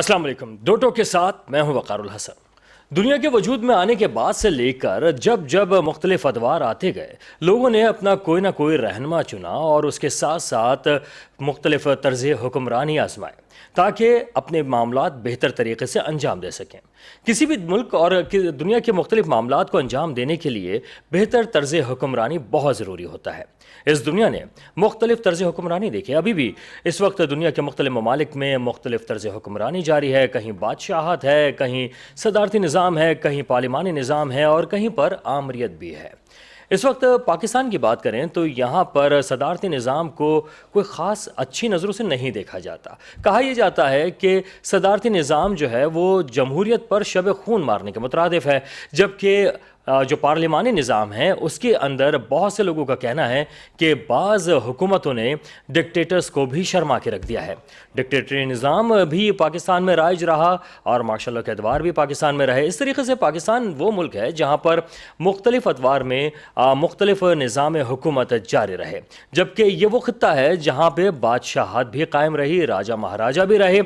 السلام علیکم. دو ٹوک کے ساتھ میں ہوں وقار الحسن. دنیا کے وجود میں آنے کے بعد سے لے کر جب مختلف ادوار آتے گئے، لوگوں نے اپنا کوئی نہ کوئی رہنما چنا اور اس کے ساتھ ساتھ مختلف طرز حکمرانی آزمائے تاکہ اپنے معاملات بہتر طریقے سے انجام دے سکیں. کسی بھی ملک اور دنیا کے مختلف معاملات کو انجام دینے کے لیے بہتر طرز حکمرانی بہت ضروری ہوتا ہے. اس دنیا نے مختلف طرز حکمرانی دیکھی. ابھی بھی اس وقت دنیا کے مختلف ممالک میں مختلف طرز حکمرانی جاری ہے. کہیں بادشاہت ہے، کہیں صدارتی نظام ہے، کہیں پارلیمانی نظام ہے اور کہیں پر آمریت بھی ہے. اس وقت پاکستان کی بات کریں تو یہاں پر صدارتی نظام کو کوئی خاص اچھی نظروں سے نہیں دیکھا جاتا. کہا یہ جاتا ہے کہ صدارتی نظام جو ہے وہ جمہوریت پر شب خون مارنے کے مترادف ہے، جبکہ جو پارلیمانی نظام ہے اس کے اندر بہت سے لوگوں کا کہنا ہے کہ بعض حکومتوں نے ڈکٹیٹرز کو بھی شرما کے رکھ دیا ہے. ڈکٹیٹری نظام بھی پاکستان میں رائج رہا اور ماشاء اللہ کے ادوار بھی پاکستان میں رہے. اس طریقے سے پاکستان وہ ملک ہے جہاں پر مختلف ادوار میں مختلف نظام حکومت جاری رہے، جبکہ یہ وہ خطہ ہے جہاں پہ بادشاہت بھی قائم رہی، راجہ مہاراجہ بھی رہے.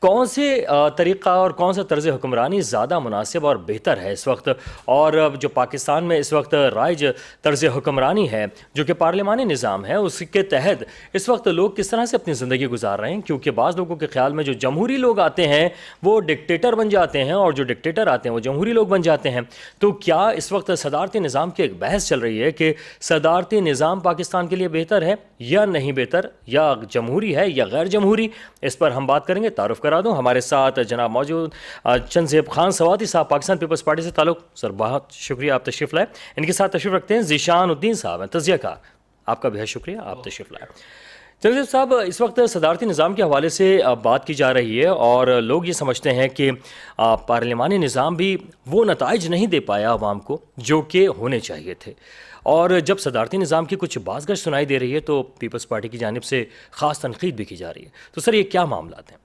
کون سے طریقہ اور کون سا طرز حکمرانی زیادہ مناسب اور بہتر ہے اس وقت، اور جو پاکستان میں اس وقت رائج طرز حکمرانی ہے جو کہ پارلیمانی نظام ہے، اس کے تحت اس وقت لوگ کس طرح سے اپنی زندگی گزار رہے ہیں؟ کیونکہ بعض لوگوں کے خیال میں جو جمہوری لوگ آتے ہیں وہ ڈکٹیٹر بن جاتے ہیں اور جو ڈکٹیٹر آتے ہیں وہ جمہوری لوگ بن جاتے ہیں. تو کیا اس وقت صدارتی نظام کی ایک بحث چل رہی ہے کہ صدارتی نظام پاکستان کے لیے بہتر ہے یا نہیں بہتر، یا جمہوری ہے یا غیر جمہوری؟ اس پر ہم بات کریں گے. تعارف کرا دوں، ہمارے ساتھ جناب موجود چند زیب خان سواتی صاحب، پاکستان پیپلز پارٹی سے تعلق. سر بہت شکریہ آپ تشریف لائے. ان کے ساتھ تشریف رکھتے ہیں ذیشان الدین صاحب ہیں، تجزیہ کار. آپ کا بہت شکریہ، آپ تشریف لائے. چند صاحب، اس وقت صدارتی نظام کے حوالے سے بات کی جا رہی ہے اور لوگ یہ سمجھتے ہیں کہ پارلیمانی نظام بھی وہ نتائج نہیں دے پایا عوام کو جو کہ ہونے چاہیے تھے، اور جب صدارتی نظام کی کچھ باز گشت سنائی دے رہی ہے تو پیپلز پارٹی کی جانب سے خاص تنقید بھی کی جا رہی ہے. تو سر، یہ کیا معاملات ہیں؟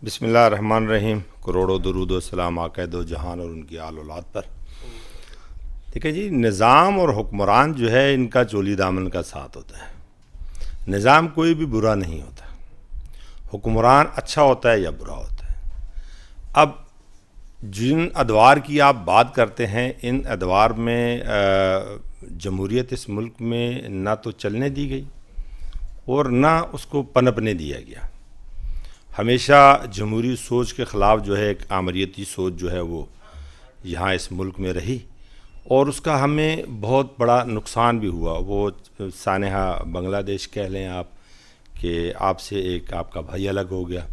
بسم اللہ الرحمن الرحیم. کروڑوں درود و سلام آقا دو جہان اور ان کی آل اولاد پر. ٹھیک ہے جی، نظام اور حکمران جو ہے ان کا چولی دامن کا ساتھ ہوتا ہے. نظام کوئی بھی برا نہیں ہوتا، حکمران اچھا ہوتا ہے یا برا ہوتا ہے. اب جن ادوار کی آپ بات کرتے ہیں، ان ادوار میں جمہوریت اس ملک میں نہ تو چلنے دی گئی اور نہ اس کو پنپنے دیا گیا. ہمیشہ جمہوری سوچ کے خلاف جو ہے ایک آمریتی سوچ جو ہے وہ یہاں اس ملک میں رہی، اور اس کا ہمیں بہت بڑا نقصان بھی ہوا. وہ سانحہ بنگلہ دیش کہہ لیں آپ کہ آپ سے ایک آپ کا بھائی الگ ہو گیا.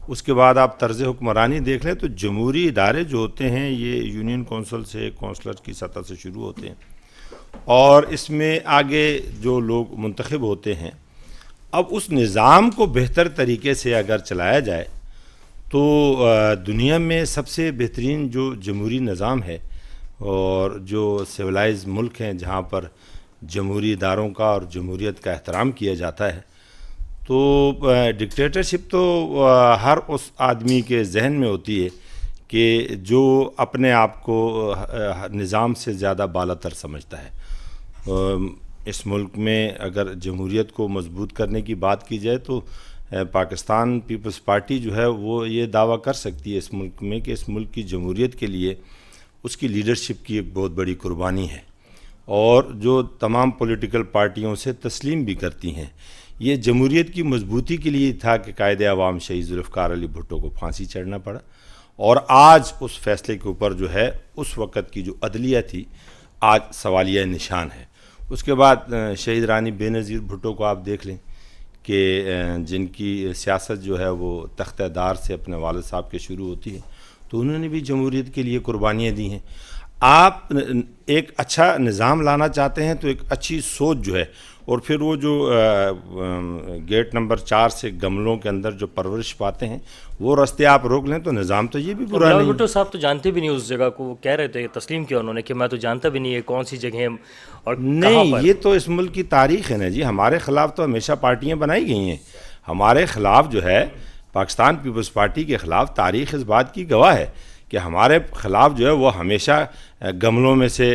اس کے بعد آپ طرز حکمرانی دیکھ لیں تو جمہوری ادارے جو ہوتے ہیں یہ یونین کونسل سے، کونسلر کی سطح سے شروع ہوتے ہیں، اور اس میں آگے جو لوگ منتخب ہوتے ہیں. اب اس نظام کو بہتر طریقے سے اگر چلایا جائے تو دنیا میں سب سے بہترین جو جمہوری نظام ہے اور جو سویلائز ملک ہیں جہاں پر جمہوری اداروں کا اور جمہوریت کا احترام کیا جاتا ہے، تو ڈکٹیٹرشپ تو ہر اس آدمی کے ذہن میں ہوتی ہے کہ جو اپنے آپ کو نظام سے زیادہ بالا تر سمجھتا ہے. اس ملک میں اگر جمہوریت کو مضبوط کرنے کی بات کی جائے تو پاکستان پیپلز پارٹی جو ہے وہ یہ دعویٰ کر سکتی ہے اس ملک میں کہ اس ملک کی جمہوریت کے لیے اس کی لیڈرشپ کی ایک بہت بڑی قربانی ہے، اور جو تمام پولیٹیکل پارٹیوں سے تسلیم بھی کرتی ہیں. یہ جمہوریت کی مضبوطی کے لیے تھا کہ قائد عوام شہید ذوالفقار علی بھٹو کو پھانسی چڑھنا پڑا، اور آج اس فیصلے کے اوپر جو ہے اس وقت کی جو عدلیہ تھی آج سوالیہ نشان ہے. اس کے بعد شہید رانی بے نظیر بھٹو کو آپ دیکھ لیں کہ جن کی سیاست جو ہے وہ تختہ دار سے اپنے والد صاحب کے شروع ہوتی ہے، تو انہوں نے بھی جمہوریت کے لیے قربانیاں دی ہیں. آپ ایک اچھا نظام لانا چاہتے ہیں تو ایک اچھی سوچ جو ہے، اور پھر وہ جو گیٹ نمبر 4 سے گملوں کے اندر جو پرورش پاتے ہیں وہ رستے آپ روک لیں تو نظام تو یہ بھی برا نہیں. بھٹو صاحب تو جانتے بھی نہیں اس جگہ کو، وہ کہہ رہے تھے، تسلیم کیا انہوں نے کہ میں تو جانتا بھی نہیں ہے کون سی جگہیں اور نہیں. یہ تو اس ملک کی تاریخ ہے نا جی. ہمارے خلاف تو ہمیشہ پارٹیاں بنائی گئی ہیں. ہمارے خلاف جو ہے پاکستان پیپلز پارٹی کے خلاف تاریخ اس بات کی گواہ ہے کہ ہمارے خلاف جو ہے وہ ہمیشہ گملوں میں سے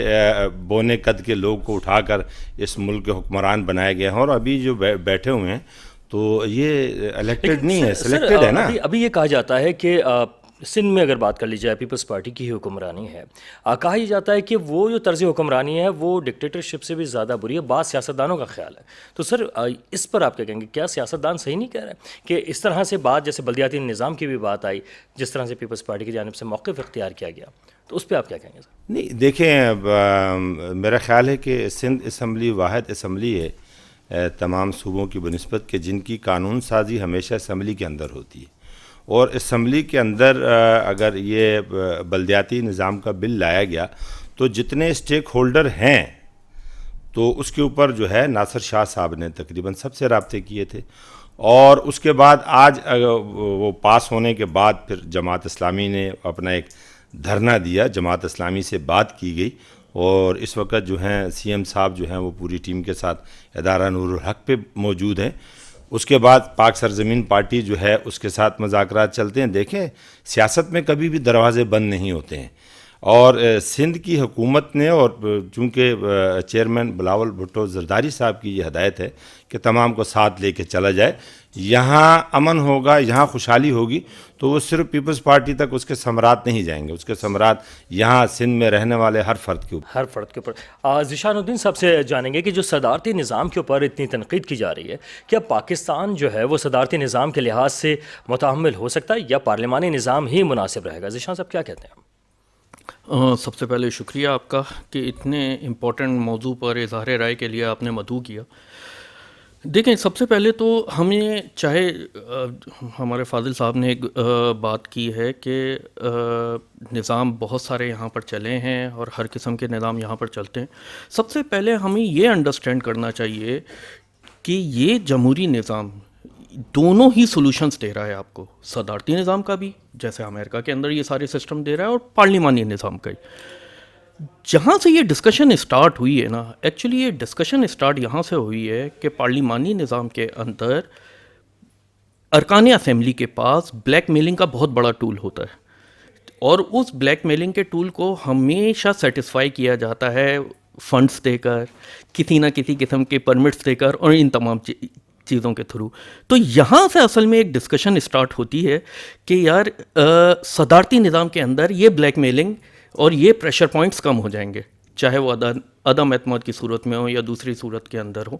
بونے قد کے لوگ کو اٹھا کر اس ملک کے حکمران بنائے گئے ہیں. اور ابھی جو بیٹھے ہوئے ہیں تو یہ الیکٹڈ نہیں ہے، سلیکٹڈ ہے نا. ابھی یہ کہا جاتا ہے کہ سندھ میں اگر بات کر لی جائے پیپلز پارٹی کی ہی حکمرانی ہے، کہا ہی جاتا ہے کہ وہ جو طرز حکمرانی ہے وہ ڈکٹیٹرشپ سے بھی زیادہ بری ہے، بعض سیاستدانوں کا خیال ہے. تو سر اس پر آپ کیا کہیں گے؟ کیا سیاستدان صحیح نہیں کہہ رہے کہ اس طرح سے بات، جیسے بلدیاتی نظام کی بھی بات آئی، جس طرح سے پیپلز پارٹی کی جانب سے موقف اختیار کیا گیا، تو اس پہ آپ کیا کہیں گے سر؟ نہیں دیکھیں، میرا خیال ہے کہ سندھ اسمبلی واحد اسمبلی ہے تمام صوبوں کی بنسبت کہ جن کی قانون سازی ہمیشہ اسمبلی کے اندر ہوتی ہے، اور اسمبلی کے اندر اگر یہ بلدیاتی نظام کا بل لایا گیا تو جتنے اسٹیک ہولڈر ہیں تو اس کے اوپر جو ہے ناصر شاہ صاحب نے تقریباً سب سے رابطے کیے تھے، اور اس کے بعد آج وہ پاس ہونے کے بعد پھر جماعت اسلامی نے اپنا ایک دھرنا دیا، جماعت اسلامی سے بات کی گئی، اور اس وقت جو ہیں سی ایم صاحب جو ہیں وہ پوری ٹیم کے ساتھ ادارہ نور الحق پہ موجود ہیں. اس کے بعد پاک سرزمین پارٹی جو ہے اس کے ساتھ مذاکرات چلتے ہیں. دیکھیں، سیاست میں کبھی بھی دروازے بند نہیں ہوتے ہیں، اور سندھ کی حکومت نے، اور چونکہ چیئرمین بلاول بھٹو زرداری صاحب کی یہ ہدایت ہے کہ تمام کو ساتھ لے کے چلا جائے، یہاں امن ہوگا، یہاں خوشحالی ہوگی، تو وہ صرف پیپلز پارٹی تک اس کے ثمرات نہیں جائیں گے، اس کے ثمرات یہاں سندھ میں رہنے والے ہر فرد کے اوپر. ذیشان الدین صاحب سے جانیں گے کہ جو صدارتی نظام کے اوپر اتنی تنقید کی جا رہی ہے، کیا پاکستان جو ہے وہ صدارتی نظام کے لحاظ سے متحمل ہو سکتا ہے یا پارلیمانی نظام ہی مناسب رہے گا؟ ذیشان صاحب کیا کہتے ہیں؟ سب سے پہلے شکریہ آپ کا کہ اتنے امپورٹنٹ موضوع پر اظہار رائے کے لیے آپ نے مدعو کیا. دیکھیں، سب سے پہلے تو ہمیں، چاہے ہمارے فاضل صاحب نے ایک بات کی ہے کہ نظام بہت سارے یہاں پر چلے ہیں اور ہر قسم کے نظام یہاں پر چلتے ہیں. سب سے پہلے ہمیں یہ انڈرسٹینڈ کرنا چاہیے کہ یہ جمہوری نظام دونوں ہی سولوشنز دے رہا ہے آپ کو، صدارتی نظام کا بھی جیسے امریکہ کے اندر یہ سارے سسٹم دے رہا ہے، اور پارلیمانی نظام کا ہی. جہاں سے یہ ڈسکشن اسٹارٹ ہوئی ہے نا، ایکچولی یہ ڈسکشن اسٹارٹ یہاں سے ہوئی ہے کہ پارلیمانی نظام کے اندر ارکان اسمبلی کے پاس بلیک میلنگ کا بہت بڑا ٹول ہوتا ہے، اور اس بلیک میلنگ کے ٹول کو ہمیشہ سیٹسفائی کیا جاتا ہے فنڈز دے کر، کسی نہ کسی قسم کے پرمٹس دے کر، اور ان تمام چیزوں کے تھرو. تو یہاں سے اصل میں ایک ڈسکشن اسٹارٹ ہوتی ہے کہ یار صدارتی نظام کے اندر یہ بلیک میلنگ اور یہ پریشر پوائنٹس کم ہو جائیں گے، چاہے وہ عدم اعتماد کی صورت میں ہو یا دوسری صورت کے اندر ہو.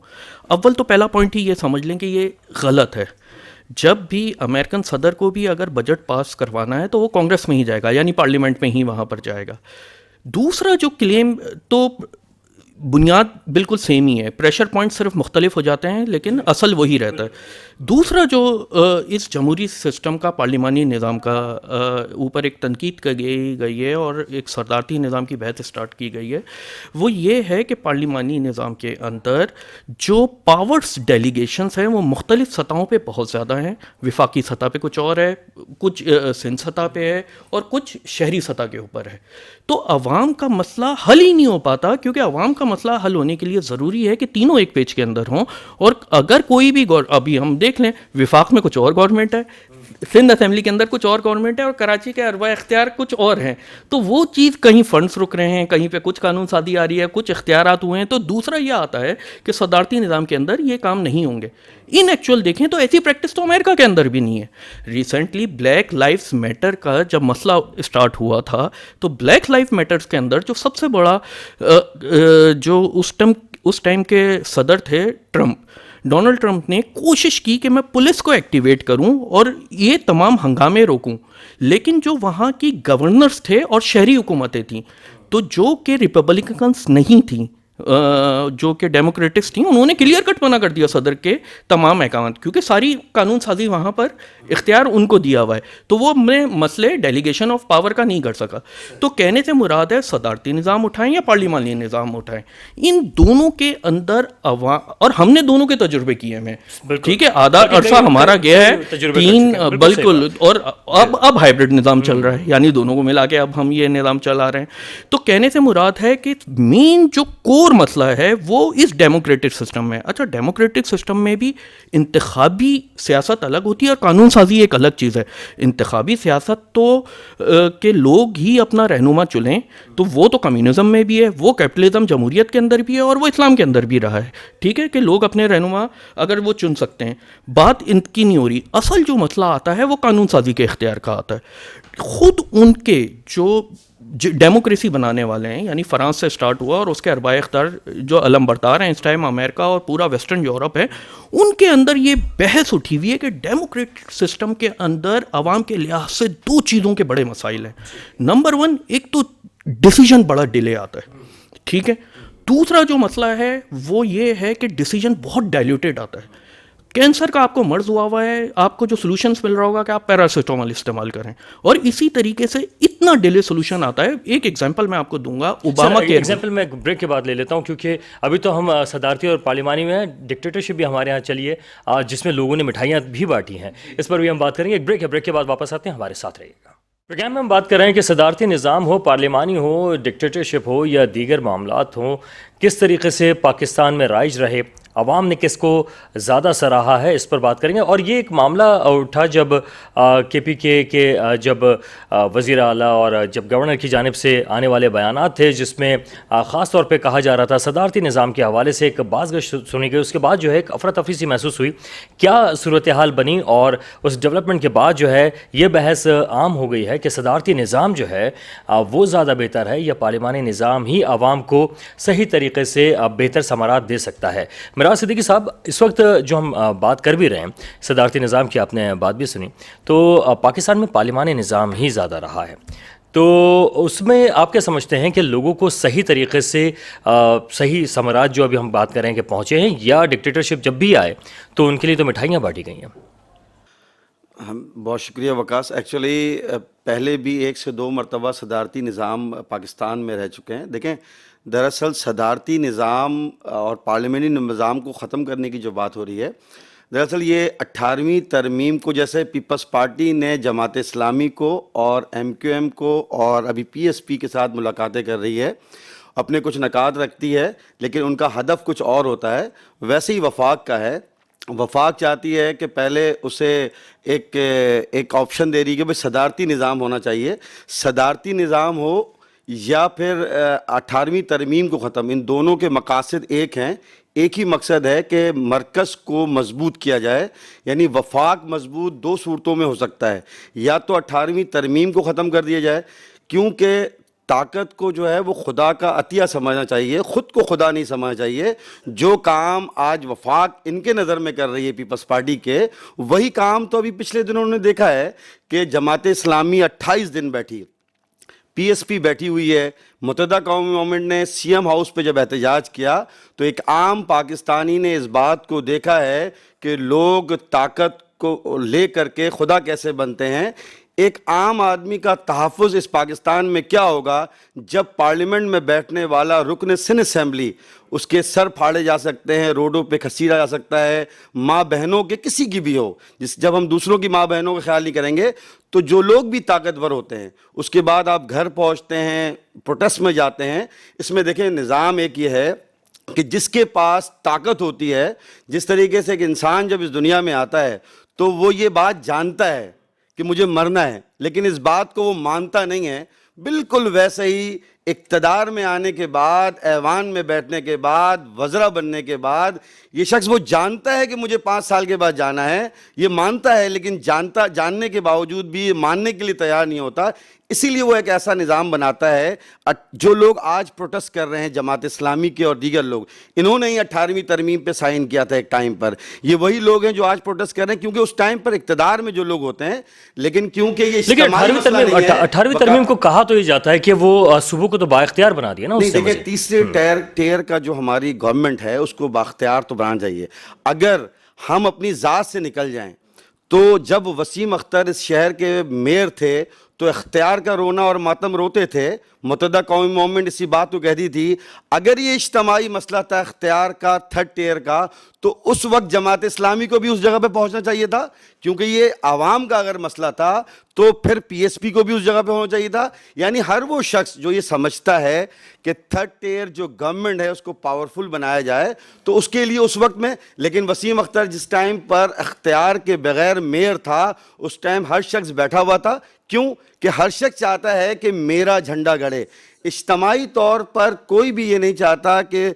اول تو پہلا پوائنٹ ہی یہ سمجھ لیں کہ یہ غلط ہے. جب بھی امریکن صدر کو بھی اگر بجٹ پاس کروانا ہے تو وہ کانگریس میں ہی جائے گا، یعنی پارلیمنٹ میں ہی وہاں پر جائے گا. دوسرا جو کلیم، تو بنیاد بالکل سیم ہی ہے، پریشر پوائنٹ صرف مختلف ہو جاتے ہیں لیکن اصل وہی رہتا ہے. دوسرا جو اس جمہوری سسٹم کا، پارلیمانی نظام کا اوپر ایک تنقید کی گئی ہے اور ایک صدارتی نظام کی بحث اسٹارٹ کی گئی ہے، وہ یہ ہے کہ پارلیمانی نظام کے اندر جو پاورز ڈیلیگیشنز ہیں وہ مختلف سطحوں پہ بہت زیادہ ہیں. وفاقی سطح پہ کچھ اور ہے، کچھ سندھ سطح پہ ہے، اور کچھ شہری سطح کے اوپر ہے. تو عوام کا مسئلہ حل ہی نہیں ہو پاتا، کیونکہ عوام کا مسئلہ حل ہونے کے لیے ضروری ہے کہ تینوں ایک پیج کے اندر ہوں. اور اگر کوئی بھی ابھی ہم دیکھ لیں، وفاق میں کچھ اور گورنمنٹ ہے، سندھ اسمبلی کے اندر کچھ اور گورنمنٹ ہے، اور کراچی کے اربع اختیار کچھ اور ہیں. تو وہ چیز کہیں فنڈز رک رہے ہیں، کہیں پہ کچھ قانون سازی آ رہی ہے، کچھ اختیارات ہوئے ہیں. تو دوسرا یہ آتا ہے کہ صدارتی نظام کے اندر یہ کام نہیں ہوں گے. ان ایکچوئل دیکھیں تو ایسی پریکٹس تو امریکہ کے اندر بھی نہیں ہے. ریسنٹلی بلیک لائفز میٹر کا جب مسئلہ اسٹارٹ ہوا تھا، تو بلیک لائف میٹرز کے اندر جو سب سے بڑا جو اس ٹائم کے صدر تھے ڈونلڈ ٹرمپ نے کوشش کی کہ میں پولیس کو ایکٹیویٹ کروں اور یہ تمام ہنگامے روکوں. لیکن جو وہاں کی گورنرز تھے اور شہری حکومتیں تھیں، تو جو کہ ریپبلکنس نہیں تھیں، جو کہ ڈیموکریٹکس تھیں، انہوں نے کلیئر کٹ منع کر دیا صدر کے تمام احکامات، کیونکہ ساری قانون سازی وہاں پر اختیار ان کو دیا ہوا ہے. تو وہ اپنے مسئلے ڈیلیگیشن آف پاور کا نہیں کر سکا. تو کہنے سے مراد ہے صدارتی نظام اٹھائیں یا پارلیمانی نظام اٹھائیں، ان دونوں کے اندر عوام، اور ہم نے دونوں کے تجربے کیے ہیں، ٹھیک ہے، آدھا عرصہ ہمارا گیا ہے، 3 بالکل، اور اب ہائبرڈ نظام چل رہا ہے، یعنی دونوں کو ملا کے اب ہم یہ نظام چلا رہے ہیں. تو کہنے سے مراد ہے کہ مین جو کور کور مسئلہ ہے وہ اس ڈیموکریٹک سسٹم میں. اچھا ڈیموکریٹک سسٹم میں بھی انتخابی سیاست الگ ہوتی ہے اور قانون سازی ایک الگ چیز ہے. انتخابی سیاست تو کہ لوگ ہی اپنا رہنما چنیں, تو وہ تو کمیونزم میں بھی ہے, وہ کیپٹلزم جمہوریت کے اندر بھی ہے, اور وہ اسلام کے اندر بھی رہا ہے. ٹھیک ہے کہ لوگ اپنے رہنما اگر وہ چن سکتے ہیں, بات ان کی نہیں ہو رہی. اصل جو مسئلہ آتا ہے وہ قانون سازی کے اختیار کا آتا ہے. خود ان کے جو ڈیموکریسی بنانے والے ہیں, یعنی فرانس سے سٹارٹ ہوا اور اس کے اربائے اختیار جو علم بردار ہیں اس ٹائم امریکہ اور پورا ویسٹرن یورپ ہے, ان کے اندر یہ بحث اٹھی ہوئی ہے کہ ڈیموکریٹک سسٹم کے اندر عوام کے لحاظ سے دو چیزوں کے بڑے مسائل ہیں. نمبر ون, ایک تو ڈیسیجن بڑا ڈیلے آتا ہے, ٹھیک ہے. دوسرا جو مسئلہ ہے وہ یہ ہے کہ ڈیسیجن بہت ڈائلیوٹیڈ آتا ہے. کینسر کا آپ کو مرض ہوا ہے, آپ کو جو سولوشنز مل رہا ہوگا کہ آپ پیراسیٹامول استعمال کریں, اور اسی طریقے سے اتنا ڈیلے سولوشن آتا ہے. ایک ایگزامپل میں آپ کو دوں گا, اوباما کے ایگزامپل میں بریک کے بعد لے لیتا ہوں, کیونکہ ابھی تو ہم صدارتی اور پارلیمانی میں ہیں, ڈکٹیٹرشپ بھی ہمارے یہاں چلی ہے جس میں لوگوں نے مٹھائیاں بھی بانٹی ہیں. اس پر بھی ہم بات کریں گے. ایک بریک ہے, بریک کے بعد واپس آتے ہیں, ہمارے ساتھ رہیے گا. پروگرام میں ہم بات کر رہے ہیں کہ صدارتی نظام ہو, پارلیمانی ہو, ڈکٹیٹرشپ ہو یا دیگر معاملات ہوں, کس طریقے سے پاکستان میں رائج رہے, عوام نے کس کو زیادہ سراہا ہے, اس پر بات کریں گے. اور یہ ایک معاملہ اٹھا جب کے پی کے جب وزیر اعلیٰ اور جب گورنر کی جانب سے آنے والے بیانات تھے, جس میں خاص طور پہ کہا جا رہا تھا صدارتی نظام کے حوالے سے ایک باز گشت سنی گئی. اس کے بعد جو ہے ایک افراتفری سی محسوس ہوئی. کیا صورتحال بنی, اور اس ڈیولپمنٹ کے بعد جو ہے یہ بحث عام ہو گئی ہے کہ صدارتی نظام جو ہے وہ زیادہ بہتر ہے یا پارلیمانی نظام ہی عوام کو صحیح طریقے سے بہتر ثمرات دے سکتا ہے. راز صدیقی صاحب, اس وقت جو ہم بات کر بھی رہے ہیں صدارتی نظام کی, آپ نے بات بھی سنی, تو پاکستان میں پارلیمانی نظام ہی زیادہ رہا ہے. تو اس میں آپ کیا سمجھتے ہیں کہ لوگوں کو صحیح طریقے سے صحیح ثمرات جو ابھی ہم بات کر رہے ہیں کہ پہنچے ہیں, یا ڈکٹیٹرشپ جب بھی آئے تو ان کے لیے تو مٹھائیاں بانٹی گئی ہیں؟ بہت شکریہ وکاس. ایکچولی پہلے بھی 1 سے 2 مرتبہ صدارتی نظام پاکستان میں رہ چکے ہیں. دیکھیں, دراصل صدارتی نظام اور پارلیمانی نظام کو ختم کرنے کی جو بات ہو رہی ہے, دراصل یہ 18ویں ترمیم کو, جیسے پیپلز پارٹی نے جماعت اسلامی کو اور MQM کو اور ابھی PSP کے ساتھ ملاقاتیں کر رہی ہے, اپنے کچھ نکات رکھتی ہے, لیکن ان کا ہدف کچھ اور ہوتا ہے. ویسے ہی وفاق کا ہے. وفاق چاہتی ہے کہ پہلے اسے ایک آپشن دے رہی ہے کہ بھئی صدارتی نظام ہونا چاہیے. صدارتی نظام ہو یا پھر 18ویں ترمیم کو ختم, ان دونوں کے مقاصد ایک ہیں. ایک ہی مقصد ہے کہ مرکز کو مضبوط کیا جائے. یعنی وفاق مضبوط 2 صورتوں میں ہو سکتا ہے, یا تو 18ویں ترمیم کو ختم کر دیا جائے, کیونکہ طاقت کو جو ہے وہ خدا کا عطیہ سمجھنا چاہیے, خود کو خدا نہیں سمجھنا چاہیے. جو کام آج وفاق ان کے نظر میں کر رہی ہے پیپلز پارٹی کے, وہی کام تو ابھی پچھلے دنوں نے دیکھا ہے کہ جماعت اسلامی 28 دن بیٹھی, PSP بیٹھی ہوئی ہے. متحدہ قومی موومنٹ نے CM ہاؤس پہ جب احتجاج کیا تو ایک عام پاکستانی نے اس بات کو دیکھا ہے کہ لوگ طاقت کو لے کر کے خدا کیسے بنتے ہیں. ایک عام آدمی کا تحفظ اس پاکستان میں کیا ہوگا جب پارلیمنٹ میں بیٹھنے والا رکن سن اسمبلی, اس کے سر پھاڑے جا سکتے ہیں, روڈوں پہ کھسیڑا جا سکتا ہے, ماں بہنوں کے کسی کی بھی ہو. جب ہم دوسروں کی ماں بہنوں کا خیال نہیں کریں گے تو جو لوگ بھی طاقتور ہوتے ہیں, اس کے بعد آپ گھر پہنچتے ہیں, پروٹیسٹ میں جاتے ہیں. اس میں دیکھیں نظام ایک یہ ہے کہ جس کے پاس طاقت ہوتی ہے, جس طریقے سے ایک انسان جب اس دنیا میں آتا ہے تو وہ یہ بات جانتا ہے کہ مجھے مرنا ہے, لیکن اس بات کو وہ مانتا نہیں ہے. بالکل ویسے ہی اقتدار میں آنے کے بعد, ایوان میں بیٹھنے کے بعد, وزراء بننے کے بعد, یہ شخص وہ جانتا ہے کہ مجھے 5 سال کے بعد جانا ہے, یہ مانتا ہے, لیکن جاننے کے باوجود بھی ماننے کے لیے تیار نہیں ہوتا. اسی لیے وہ ایک ایسا نظام بناتا ہے. جو لوگ آج پروٹیسٹ کر رہے ہیں, جماعت اسلامی کے اور دیگر لوگ, انہوں نے ہی 18ویں ترمیم پہ سائن کیا تھا ایک ٹائم پر. یہ وہی لوگ ہیں جو آج پروٹیسٹ کر رہے ہیں, کیونکہ اس ٹائم پر اقتدار میں جو لوگ ہوتے ہیں, لیکن کیونکہ یہ اجتماعی مسئلہ نہیں ہے. 18ویں ترمیم کو کہا تو یہ جاتا ہے کہ وہ صوبوں کو تو بااختیار بنا دیا نا. نہیں دیکھیں, تیسرے ٹیئر کا جو ہماری گورنمنٹ ہے اس کو بااختیار تو بنانا چاہیے. اگر ہم اپنی ذات سے نکل جائیں تو جب وسیم اختر اس شہر کے میئر تھے تو اختیار کا رونا اور ماتم روتے تھے, متحدہ قومی موومنٹ اسی بات کو کہتی تھی اگر یہ اجتماعی مسئلہ تھا اختیار کا تھرڈ ٹیئر کا تو اس وقت جماعت اسلامی کو بھی اس جگہ پہ پہنچنا چاہیے تھا، کیونکہ یہ عوام کا اگر مسئلہ تھا تو پھر پی ایس پی کو بھی اس جگہ پہ ہونا چاہیے تھا. یعنی ہر وہ شخص جو یہ سمجھتا ہے کہ تھرڈ ٹیئر جو گورنمنٹ ہے اس کو پاورفل بنایا جائے تو اس کے لیے اس وقت میں، لیکن وسیم اختر جس ٹائم پر اختیار کے بغیر میئر تھا اس ٹائم ہر شخص بیٹھا ہوا تھا. کیوں کہ ہر شخص چاہتا ہے کہ میرا جھنڈا گڑے. اجتماعی طور پر کوئی بھی یہ نہیں چاہتا کہ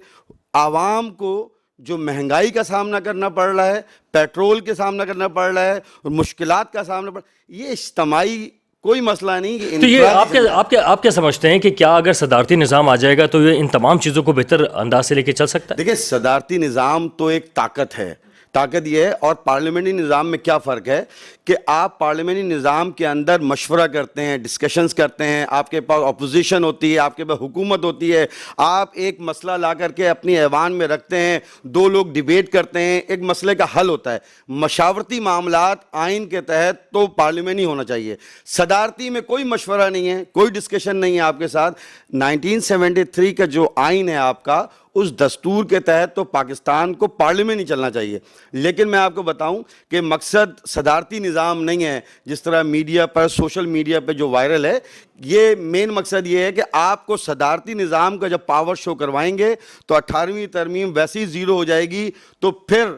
عوام کو جو مہنگائی کا سامنا کرنا پڑ رہا ہے، پیٹرول کے سامنا کرنا پڑ رہا ہے اور مشکلات کا سامنا پڑ رہا ہے، یہ اجتماعی کوئی مسئلہ نہیں کہ تو یہ آپ کیا سمجھتے ہیں کہ کیا اگر صدارتی نظام آ جائے گا تو یہ ان تمام چیزوں کو بہتر انداز سے لے کے چل سکتا ہے؟ دیکھیں صدارتی نظام تو ایک طاقت ہے، طاقت یہ ہے. اور پارلیمنٹری نظام میں کیا فرق ہے کہ آپ پارلیمنٹری نظام کے اندر مشورہ کرتے ہیں، ڈسکشنز کرتے ہیں، آپ کے پاس اپوزیشن ہوتی ہے، آپ کے پاس حکومت ہوتی ہے، آپ ایک مسئلہ لا کر کے اپنی ایوان میں رکھتے ہیں، دو لوگ ڈیبیٹ کرتے ہیں، ایک مسئلے کا حل ہوتا ہے. مشاورتی معاملات آئین کے تحت تو پارلیمنٹ ہی ہونا چاہیے. صدارتی میں کوئی مشورہ نہیں ہے، کوئی ڈسکشن نہیں ہے آپ کے ساتھ. 1973 کا جو آئین ہے آپ کا، اس دستور کے تحت تو پاکستان کو پارلیمنٹ ہی چلنا چاہیے. لیکن میں آپ کو بتاؤں کہ مقصد صدارتی نظام نہیں ہے جس طرح میڈیا پر، سوشل میڈیا پہ جو وائرل ہے. یہ مین مقصد یہ ہے کہ آپ کو صدارتی نظام کا جب پاور شو کروائیں گے تو 18ویں ترمیم ویسے ہی زیرو ہو جائے گی. تو پھر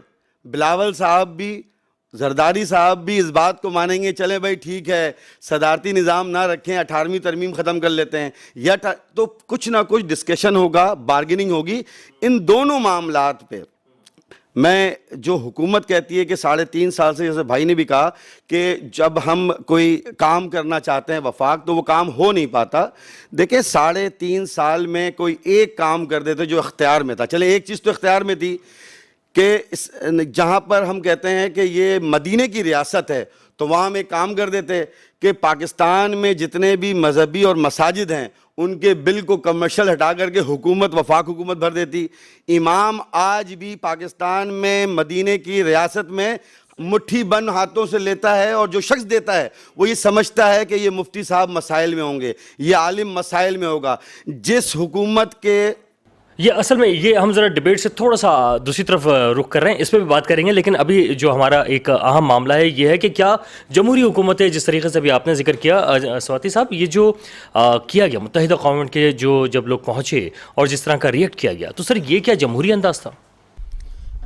بلاول صاحب بھی، زرداری صاحب بھی اس بات کو مانیں گے چلیں بھائی ٹھیک ہے صدارتی نظام نہ رکھیں، 18ویں ترمیم ختم کر لیتے ہیں. یا تو کچھ نہ کچھ ڈسکشن ہوگا، بارگیننگ ہوگی ان دونوں معاملات پہ. میں جو حکومت کہتی ہے کہ 3.5 سال سے، جیسے بھائی نے بھی کہا کہ جب ہم کوئی کام کرنا چاہتے ہیں وفاق تو وہ کام ہو نہیں پاتا. دیکھیں 3.5 سال میں کوئی ایک کام کر دیتے جو اختیار میں تھا. چلے ایک چیز تو اختیار میں تھی کہ جہاں پر ہم کہتے ہیں کہ یہ مدینے کی ریاست ہے تو وہاں ہم ایک کام کر دیتے کہ پاکستان میں جتنے بھی مذہبی اور مساجد ہیں ان کے بل کو کمرشل ہٹا کر کے حکومت، وفاق حکومت بھر دیتی. امام آج بھی پاکستان میں مدینے کی ریاست میں مٹھی بند ہاتھوں سے لیتا ہے، اور جو شخص دیتا ہے وہ یہ سمجھتا ہے کہ یہ مفتی صاحب مسائل میں ہوں گے، یہ عالم مسائل میں ہوگا. جس حکومت کے یہ اصل میں یہ ہم ذرا ڈیبیٹ سے تھوڑا سا دوسری طرف رخ کر رہے ہیں، اس پہ بھی بات کریں گے. لیکن ابھی جو ہمارا ایک اہم معاملہ ہے یہ ہے کہ کیا جمہوری حکومتیں، جس طریقے سے ابھی آپ نے ذکر کیا سواتی صاحب، یہ جو کیا گیا متحدہ قوم کے جو جب لوگ پہنچے اور جس طرح کا ریئیکٹ کیا گیا، تو سر یہ کیا جمہوری انداز تھا؟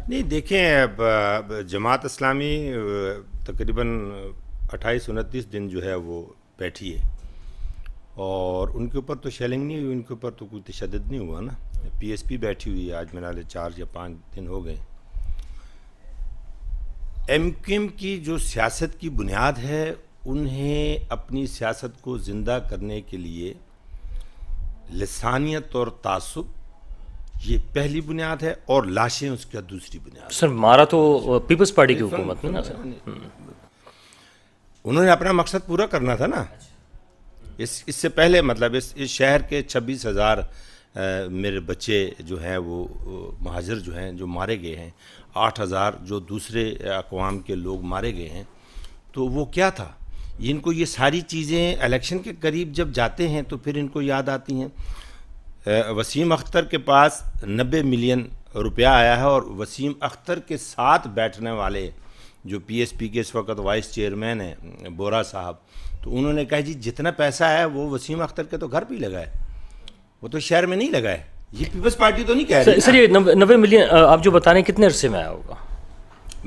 نہیں دیکھیں، جماعت اسلامی تقریباً 28-29 دن جو ہے وہ بیٹھی ہے، اور ان کے اوپر تو شیلنگ نہیں ہوئی، ان کے اوپر تو کوئی تشدد نہیں ہوا نا. پی ایس پی بیٹھی ہوئی ہے، آج میرا 4 یا 5 دن ہو گئے. ایم کیو ایم کی جو سیاست کی بنیاد ہے، انہیں اپنی سیاست کو زندہ کرنے کے لیے لسانیت اور تعصب یہ پہلی بنیاد ہے، اور لاشیں اس کا دوسری بنیاد. سر مارا تو پیپلز پارٹی کی حکومت نے نا سر. انہوں نے اپنا مقصد پورا کرنا تھا نا. اس سے پہلے مطلب اس شہر کے 26,000 میرے بچے جو ہیں وہ مہاجر جو ہیں جو مارے گئے ہیں، 8,000 جو دوسرے اقوام کے لوگ مارے گئے ہیں، تو وہ کیا تھا؟ ان کو یہ ساری چیزیں الیکشن کے قریب جب جاتے ہیں تو پھر ان کو یاد آتی ہیں. وسیم اختر کے پاس 90 ملین روپیہ آیا ہے، اور وسیم اختر کے ساتھ بیٹھنے والے جو پی ایس پی کے اس وقت وائس چیئرمین ہیں بورا صاحب، تو انہوں نے کہا جی جتنا پیسہ ہے وہ وسیم اختر کے تو گھر پہ ہی لگا ہے، وہ تو شہر میں نہیں لگا ہے. یہ پیپلز پارٹی تو نہیں کہہ رہی. سر یہ 90 ملین آپ جو بتا رہے ہیں کتنے عرصے میں آیا ہوگا؟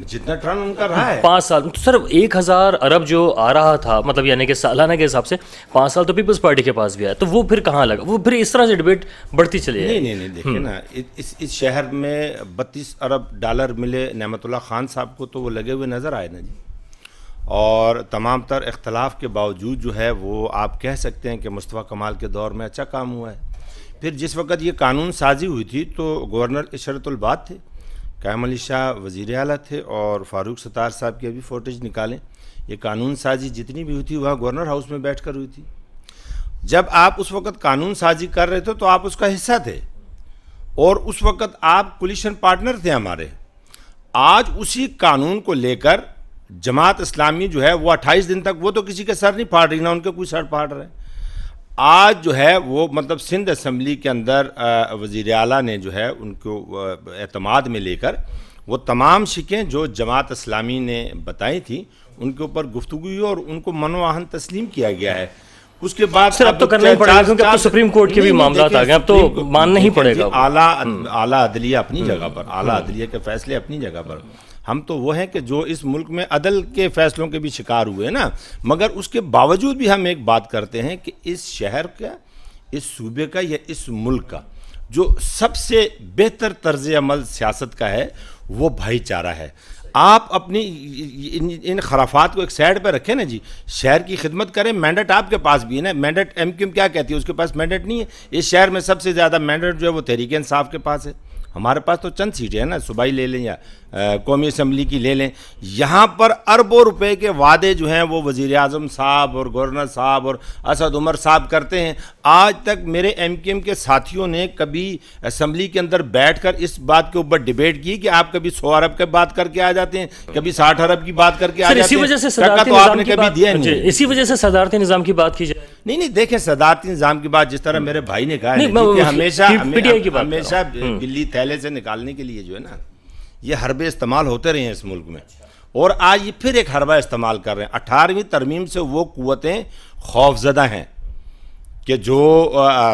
جتنا ٹرن ان کا رہا ہے 5 سال. تو سر 1,000 ارب جو آ رہا تھا، مطلب یعنی کہ سالانہ کے حساب سے 5 سال تو پیپلز پارٹی کے پاس بھی آیا، تو وہ پھر کہاں لگا؟ وہ پھر اس طرح سے ڈیبیٹ بڑھتی چلی ہے. نہیں دیکھیں نا، اس شہر میں 32 ارب ڈالر ملے نعمت اللہ خان صاحب کو، تو وہ لگے ہوئے نظر آئے نا جی. اور تمام تر اختلاف کے باوجود جو ہے وہ آپ کہہ سکتے ہیں کہ مصطفیٰ کمال کے دور میں اچھا کام ہوا ہے. پھر جس وقت یہ قانون سازی ہوئی تھی تو گورنر اشرت الباد تھے، قائم علی شاہ وزیر اعلیٰ تھے، اور فاروق ستار صاحب کی ابھی فوٹیج نکالیں. یہ قانون سازی جتنی بھی ہوئی تھی وہاں گورنر ہاؤس میں بیٹھ کر ہوئی تھی. جب آپ اس وقت قانون سازی کر رہے تھے تو آپ اس کا حصہ تھے، اور اس وقت آپ کولیشن پارٹنر تھے ہمارے. آج اسی قانون کو لے کر جماعت اسلامی جو ہے وہ 28 دن تک وہ تو کسی کے سر نہیں پھاڑ رہی، نہ ان کے کوئی سر پھاڑ رہے. آج جو ہے وہ مطلب سندھ اسمبلی کے اندر وزیر اعلیٰ نے جو ہے ان کو اعتماد میں لے کر وہ تمام شکیں جو جماعت اسلامی نے بتائی تھی ان کے اوپر گفتگو ہوئی اور ان کو منواہن تسلیم کیا گیا ہے. اس کے بعد سر اب تو کرنا ہی پڑے گا کیونکہ اب تو سپریم کورٹ کے بھی معاملات آ گئے, اب تو ماننا ہی پڑے گا. اعلیٰ عدلیہ اپنی جگہ پر, اعلیٰ عدلیہ کے فیصلے اپنی جگہ پر. ہم تو وہ ہیں کہ جو اس ملک میں عدل کے فیصلوں کے بھی شکار ہوئے نا, مگر اس کے باوجود بھی ہم ایک بات کرتے ہیں کہ اس شہر کا, اس صوبے کا یا اس ملک کا جو سب سے بہتر طرز عمل سیاست کا ہے وہ بھائی چارہ ہے. آپ اپنی ان خرافات کو ایک سائڈ پہ رکھیں نا جی, شہر کی خدمت کریں. مینڈیٹ آپ کے پاس بھی ہے نا, مینڈیٹ ایم کیو ایم کیا کہتی ہے, اس کے پاس مینڈیٹ نہیں ہے. اس شہر میں سب سے زیادہ مینڈیٹ جو ہے وہ تحریک انصاف کے پاس ہے. ہمارے پاس تو چند سیٹیں ہیں نا, صوبائی لے لیں یا قومی اسمبلی کی لے لیں. یہاں پر اربوں روپے کے وعدے جو ہیں وہ وزیر اعظم صاحب اور گورنر صاحب اور اسد عمر صاحب کرتے ہیں. آج تک میرے ایم کیو ایم کے ساتھیوں نے کبھی اسمبلی کے اندر بیٹھ کر اس بات کے اوپر ڈیبیٹ کی کہ آپ کبھی 100 ارب کی بات کر کے آ جاتے ہیں, کبھی 60 ارب کی بات کر کے آ جاتے ہیں. تو آپ نے کبھی دیا نہیں. اسی وجہ سے صدارتی نظام کی بات کی جائے. نہیں دیکھیں, صدارتی نظام کی بات جس طرح میرے بھائی نے کہا ہے کہ ہمیشہ بلی تھیلے سے نکالنے کے لیے جو ہے نا یہ حربے استعمال ہوتے رہے ہیں اس ملک میں, اور آج یہ پھر ایک حربہ استعمال کر رہے ہیں. 18ویں ترمیم سے وہ قوتیں خوفزدہ ہیں کہ جو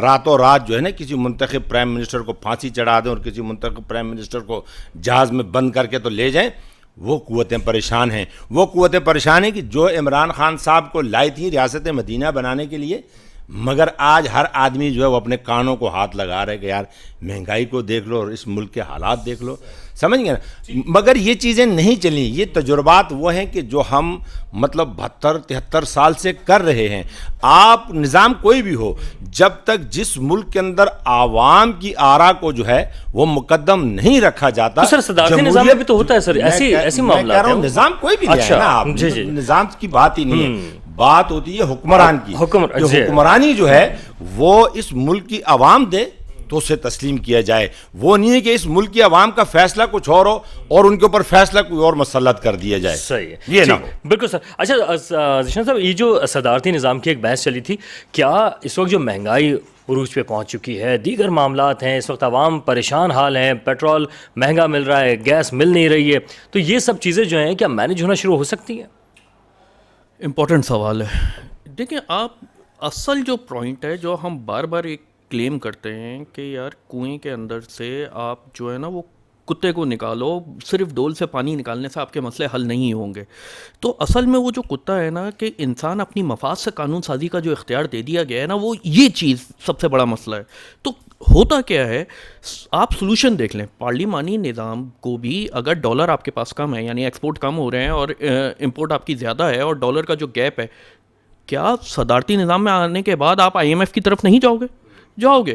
راتوں رات جو ہے نا کسی منتخب پرائم منسٹر کو پھانسی چڑھا دیں اور کسی منتخب پرائم منسٹر کو جہاز میں بند کر کے تو لے جائیں. وہ قوتیں پریشان ہیں. وہ قوتیں پریشان ہیں کہ جو عمران خان صاحب کو لائی تھیں ریاست مدینہ بنانے کے لیے, مگر آج ہر آدمی جو ہے وہ اپنے کانوں کو ہاتھ لگا رہا ہے کہ یار مہنگائی کو دیکھ لو اور اس ملک کے حالات دیکھ لو, سمجھ گئے نا. مگر یہ چیزیں نہیں چلیں. یہ تجربات وہ ہیں کہ جو ہم مطلب 72-73 سال سے کر رہے ہیں. آپ نظام کوئی بھی ہو, جب تک جس ملک کے اندر عوام کی آرا کو جو ہے وہ مقدم نہیں رکھا جاتا. سر صدارتی نظام میں بھی تو ہوتا ہے سر, ایسی معاملات ہیں. نظام کوئی بھی ہے نا, آپ نظام کی بات ہی نہیں ہے, بات ہوتی ہے حکمران کی. حکمرانی جو ہے وہ اس ملک کی عوام دے تو اسے تسلیم کیا جائے. وہ نہیں ہے کہ اس ملک کی عوام کا فیصلہ کچھ اور ہو اور ان کے اوپر فیصلہ کوئی اور مسلط کر دیا جائے. صحیح ہے, یہ نہ ہو. بالکل سر. اچھا ذیشان صاحب, یہ جو صدارتی نظام کی ایک بحث چلی تھی, کیا اس وقت جو مہنگائی عروج پہ پہنچ چکی ہے, دیگر معاملات ہیں, اس وقت عوام پریشان حال ہیں, پیٹرول مہنگا مل رہا ہے, گیس مل نہیں رہی ہے, تو یہ سب چیزیں جو ہیں کیا مینیج ہونا شروع ہو سکتی ہیں؟ امپورٹنٹ سوال ہے. دیکھیں, آپ اصل جو پوائنٹ ہے جو ہم بار بار ایک کلیم کرتے ہیں کہ یار کنویں کے اندر سے آپ جو ہے نا وہ کتے کو نکالو, صرف ڈول سے پانی نکالنے سے آپ کے مسئلے حل نہیں ہوں گے. تو اصل میں وہ جو کتا ہے نا کہ انسان اپنی مفاد سے قانون سازی کا جو اختیار دے دیا گیا ہے نا, وہ یہ چیز سب سے بڑا مسئلہ ہے. تو ہوتا کیا ہے, آپ سلوشن دیکھ لیں. پارلیمانی نظام کو بھی اگر ڈالر آپ کے پاس کم ہے, یعنی ایکسپورٹ کم ہو رہے ہیں اور امپورٹ آپ کی زیادہ ہے, اور ڈالر کا جو گیپ ہے, کیا صدارتی نظام میں آنے کے بعد آپ IMF کی طرف نہیں جاؤ گے؟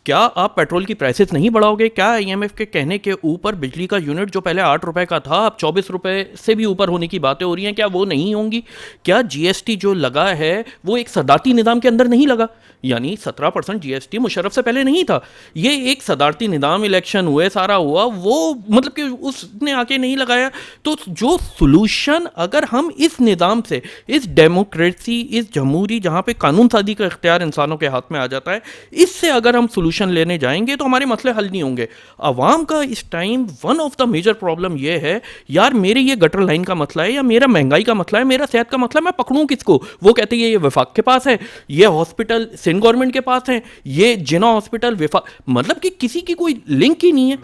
کیا آپ پیٹرول کی پرائسز نہیں بڑھاؤ گے؟ کیا IMF کے کہنے کے اوپر بجلی کا یونٹ جو پہلے 8 روپے کا تھا اب 24 روپے سے بھی اوپر ہونے کی باتیں ہو رہی ہیں, کیا وہ نہیں ہوں گی؟ کیا GST جو لگا ہے وہ ایک صدارتی نظام کے اندر نہیں لگا؟ یعنی 17% GST مشرف سے پہلے نہیں تھا. یہ ایک صدارتی نظام, الیکشن ہوئے, سارا ہوا, وہ مطلب کہ اس نے آ کے نہیں لگایا. تو جو سلوشن اگر ہم اس نظام سے, اس ڈیموکریسی, اس جمہوری جہاں پہ قانون سازی کا اختیار انسانوں کے ہاتھ میں آ جاتا ہے, اس سے اگر ہم سلوشن لینے جائیں گے تو ہمارے مسئلے حل نہیں ہوں گے. عوام کا اس time one of the major problem یہ ہے, یار میرے یہ گٹر لائن کا مسئلہ ہے, یا میرا مہنگائی کا مسئلہ ہے, میرا صحت کا مسئلہ ہے, میں پکڑوں کس کو؟ وہ کہتے ہیں یہ وفاق کے پاس ہے, یہ ہاسپٹل سندھ گورنمنٹ کے پاس ہیں, یہ جنا ہاسپٹل وفاق, مطلب کہ کسی کی کوئی لنک ہی نہیں ہے.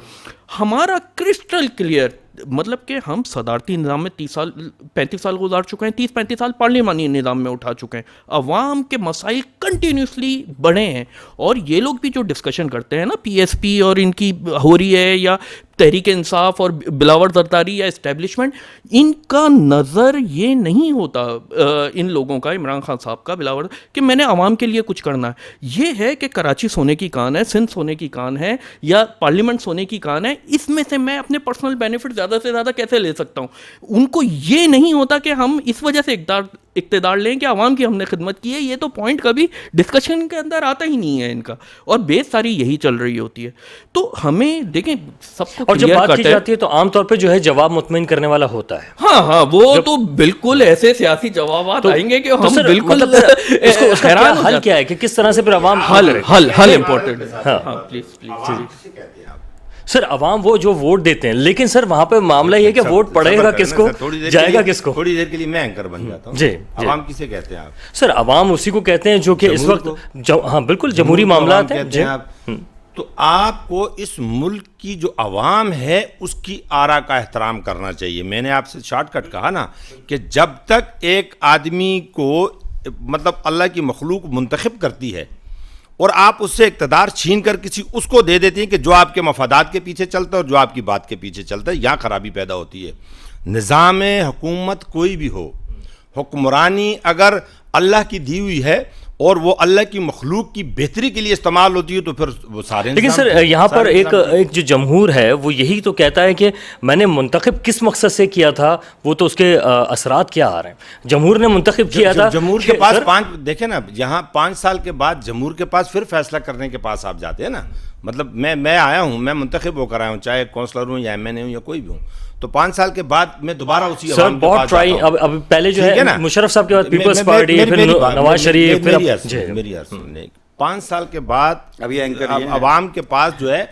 ہمارا کرسٹل کلیئر مطلب کہ ہم صدارتی نظام میں 35 سال گزار چکے ہیں, 30-35 سال پارلیمانی نظام میں اٹھا چکے ہیں. عوام کے مسائل کنٹینیوسلی بڑھے ہیں, اور یہ لوگ بھی جو ڈسکشن کرتے ہیں نا, PSP اور ان کی ہو رہی ہے, یا تحریک انصاف اور بلاور زرداری یا اسٹیبلشمنٹ, ان کا نظر یہ نہیں ہوتا ان لوگوں کا, عمران خان صاحب کا, بلاور, کہ میں نے عوام کے لیے کچھ کرنا ہے. یہ ہے کہ کراچی سونے کی کان ہے, سندھ سونے کی کان ہے, یا پارلیمنٹ سونے کی کان ہے, اس میں سے میں اپنے پرسنل بینیفٹ زیادہ سے زیادہ کیسے لے سکتا ہوں. ان کو یہ نہیں ہوتا کہ ہم اس وجہ سے اقتدار لیں کہ عوام کی ہم نے خدمت کی ہے. یہ تو پوائنٹ کبھی ڈسکشن کے اندر آتا ہی نہیں ہے ان کا, اور بیس ساری یہی چل رہی ہوتی ہے. تو ہمیں دیکھیں سب کو اور جب clear بات cut کی ہے. جاتی ہے تو عام طور پہ جو ہے جواب مطمئن کرنے والا ہوتا ہے. ہاں وہ تو بالکل ایسے سیاسی جوابات آئیں گے کہ تو ہم سر بالکل مطلب اس کا حیران ہو حل جاتے کیا ہے کہ کس طرح سے پھر عوام حل امپورٹنٹ ہے. ہاں پلیز سر عوام وہ جو ووٹ دیتے ہیں, لیکن سر وہاں پہ معاملہ یہ ہے کہ ووٹ پڑے گا کس کو, جائے گا کس کو. تھوڑی دیر کے لیے میں اینکر بن جاتا ہوں. جی عوام کسے کہتے ہیں آپ؟ سر عوام اسی کو کہتے ہیں جو کہ اس وقت ہاں بالکل جمہوری معاملات ہیں. کہتے ہیں آپ. تو آپ کو اس ملک کی جو عوام ہے اس کی آرا کا احترام کرنا چاہیے. میں نے آپ سے شارٹ کٹ کہا نا کہ جب تک ایک آدمی کو مطلب اللہ کی مخلوق منتخب کرتی ہے اور آپ اس سے اقتدار چھین کر کسی اس کو دے دیتے ہیں کہ جو آپ کے مفادات کے پیچھے چلتا ہے اور جو آپ کی بات کے پیچھے چلتا ہے, یہاں خرابی پیدا ہوتی ہے. نظام حکومت کوئی بھی ہو, حکمرانی اگر اللہ کی دی ہوئی ہے اور وہ اللہ کی مخلوق کی بہتری کے لیے استعمال ہوتی ہے تو پھر وہ سارے. لیکن سر یہاں پر ایک جو جمہور ہے وہ یہی تو کہتا ہے کہ میں نے منتخب کس مقصد سے کیا تھا, وہ تو اس کے اثرات کیا آ رہے ہیں. جمہور نے منتخب کیا تھا, جمہور کے پاس 5 دیکھیں نا, یہاں 5 سال کے بعد جمہور کے پاس پھر فیصلہ کرنے کے پاس آپ جاتے ہیں نا. مطلب میں آیا ہوں, میں منتخب ہو کر آیا ہوں, چاہے کونسلر ہوں یا ایم این اے ہوں یا کوئی بھی ہوں, تو 5 سال کے بعد میں دوبارہ اسی سر عوام کے بہت پاس ٹرائی. جاتا ہوں. اب پہلے جو ہے مشرف صاحب کے بعد پیپلز پارٹی, پھر نواز شریف, میری عرض سن لیں. 5 سال کے بعد ابھی اینکر عوام کے پاس جو ہے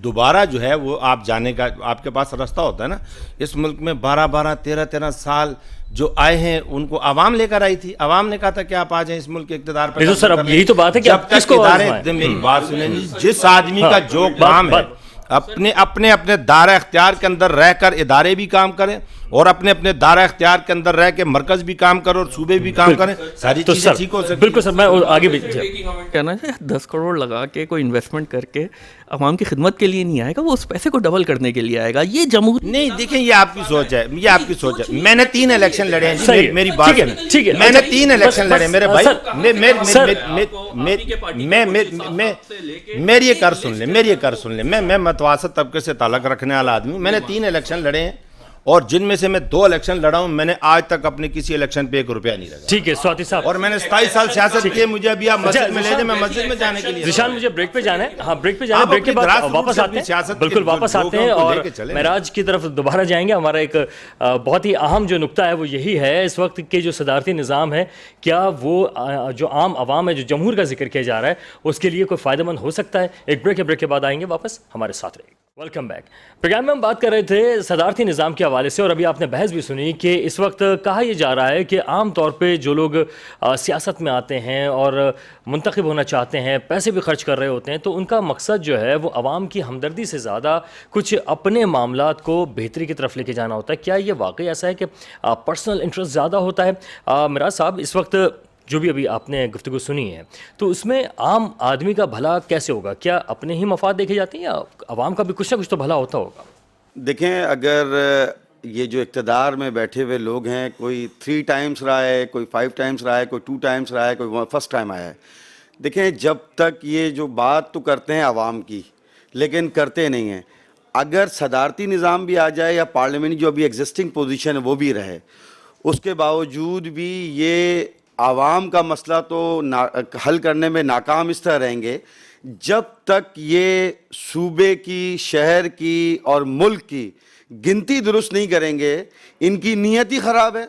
دوبارہ جو ہے وہ آپ جانے کا آپ کے پاس راستہ ہوتا ہے نا. اس ملک میں 12 13 سال جو آئے ہیں ان کو عوام لے کر آئی تھی. عوام نے کہا تھا کہ آپ آ جائیں اس ملک کے اقتدار پر. سر اب یہی تو بات ہے کہ جب تک ادارے, میری بات سنیں, جس آدمی کا جو کام ہے اپنے دائرہ اختیار کے اندر رہ کر ادارے بھی کام کریں اور اپنے دائرہ اختیار کے اندر رہ کے مرکز بھی کام کریں اور صوبے بھی کام کریں, ساری چیزیں ٹھیک ہو سکتی. بالکل سر, میں آگے بھی کہنا ہے 10 کروڑ لگا کے کوئی انویسٹمنٹ کر کے عوام کی خدمت کے لیے نہیں آئے گا, وہ اس پیسے کو ڈبل کرنے کے لیے آئے گا. یہ جمہور نہیں, دیکھیں یہ آپ کی سوچ ہے, یہ آپ کی سوچ ہے. میں نے 3 الیکشن لڑے ہیں, میری بات ٹھیک ہے, میں نے 3 الیکشن لڑے میرے بھائی. میری یہ کر سن لیں, میں متوسط طبقے سے تعلق رکھنے والا آدمی ہوں. میں نے 3 الیکشن لڑے ہیں اور جن میں سے میں 2 الیکشن لڑا ہوں. میں نے آج تک اپنے کسی الیکشن پہ 1 روپیہ نہیں لگا. ٹھیک ہے سواتی صاحب, اور میں نے 27 سال سیاست کی. مجھے ابھی آپ مسجد میں لے جائیں, میں مسجد میں جانے کے لیے. ذیشان مجھے بریک پہ جانا ہے. ہاں بریک پہ جانا ہے, بریک کے بعد واپس آتے ہیں. بالکل واپس آتے ہیں اور معراج کی طرف دوبارہ جائیں گے. ہمارا ایک بہت ہی اہم جو نقطہ ہے وہ یہی ہے, اس وقت کے جو صدارتی نظام ہے کیا وہ جو عام عوام ہے, جو جمہور کا ذکر کیا جا رہا ہے, اس کے لیے کوئی فائدہ مند ہو سکتا ہے. ایک بریک ہے, بریک کے بعد آئیں گے واپس, ہمارے ساتھ رہے. Welcome back. پروگرام میں ہم بات کر رہے تھے صدارتی نظام کے حوالے سے, اور ابھی آپ نے بحث بھی سنی کہ اس وقت کہا یہ جا رہا ہے کہ عام طور پہ جو لوگ سیاست میں آتے ہیں اور منتخب ہونا چاہتے ہیں, پیسے بھی خرچ کر رہے ہوتے ہیں, تو ان کا مقصد جو ہے وہ عوام کی ہمدردی سے زیادہ کچھ اپنے معاملات کو بہتری کی طرف لے کے جانا ہوتا ہے. کیا یہ واقعی ایسا ہے کہ پرسنل انٹرسٹ زیادہ ہوتا ہے؟ معراج صاحب, اس وقت جو بھی ابھی آپ نے گفتگو سنی ہے تو اس میں عام آدمی کا بھلا کیسے ہوگا؟ کیا اپنے ہی مفاد دیکھے جاتے ہیں یا عوام کا بھی کچھ نہ کچھ تو بھلا ہوتا ہوگا؟ دیکھیں, اگر یہ جو اقتدار میں بیٹھے ہوئے لوگ ہیں, کوئی 3 ٹائمز رہا ہے, کوئی 5 ٹائمز رہا ہے, کوئی 2 ٹائمز رہا ہے, کوئی فرسٹ ٹائم آیا ہے. دیکھیں, جب تک یہ جو بات تو کرتے ہیں عوام کی لیکن کرتے نہیں ہیں. اگر صدارتی نظام بھی آ جائے یا پارلیمنٹ جو ابھی ایگزسٹنگ پوزیشن ہے وہ بھی رہے, اس کے باوجود بھی یہ عوام کا مسئلہ تو حل کرنے میں ناکام اس طرح رہیں گے جب تک یہ صوبے کی, شہر کی اور ملک کی گنتی درست نہیں کریں گے. ان کی نیت ہی خراب ہے,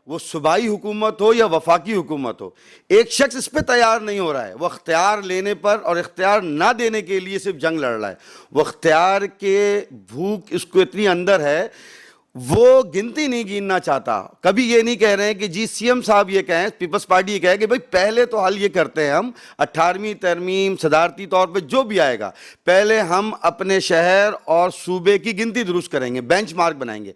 وہ صوبائی حکومت ہو یا وفاقی حکومت ہو. ایک شخص اس پہ تیار نہیں ہو رہا ہے, وہ اختیار لینے پر اور اختیار نہ دینے کے لیے صرف جنگ لڑ رہا ہے. وہ اختیار کے بھوک اس کو اتنی اندر ہے, وہ گنتی نہیں گننا چاہتا. کبھی یہ نہیں کہہ رہے ہیں کہ جی سی ایم صاحب یہ کہیں, پیپلز پارٹی یہ کہے کہ بھائی پہلے تو حل یہ کرتے ہیں, ہم 18ویں ترمیم صدارتی طور پہ جو بھی آئے گا پہلے ہم اپنے شہر اور صوبے کی گنتی درست کریں گے, بینچ مارک بنائیں گے.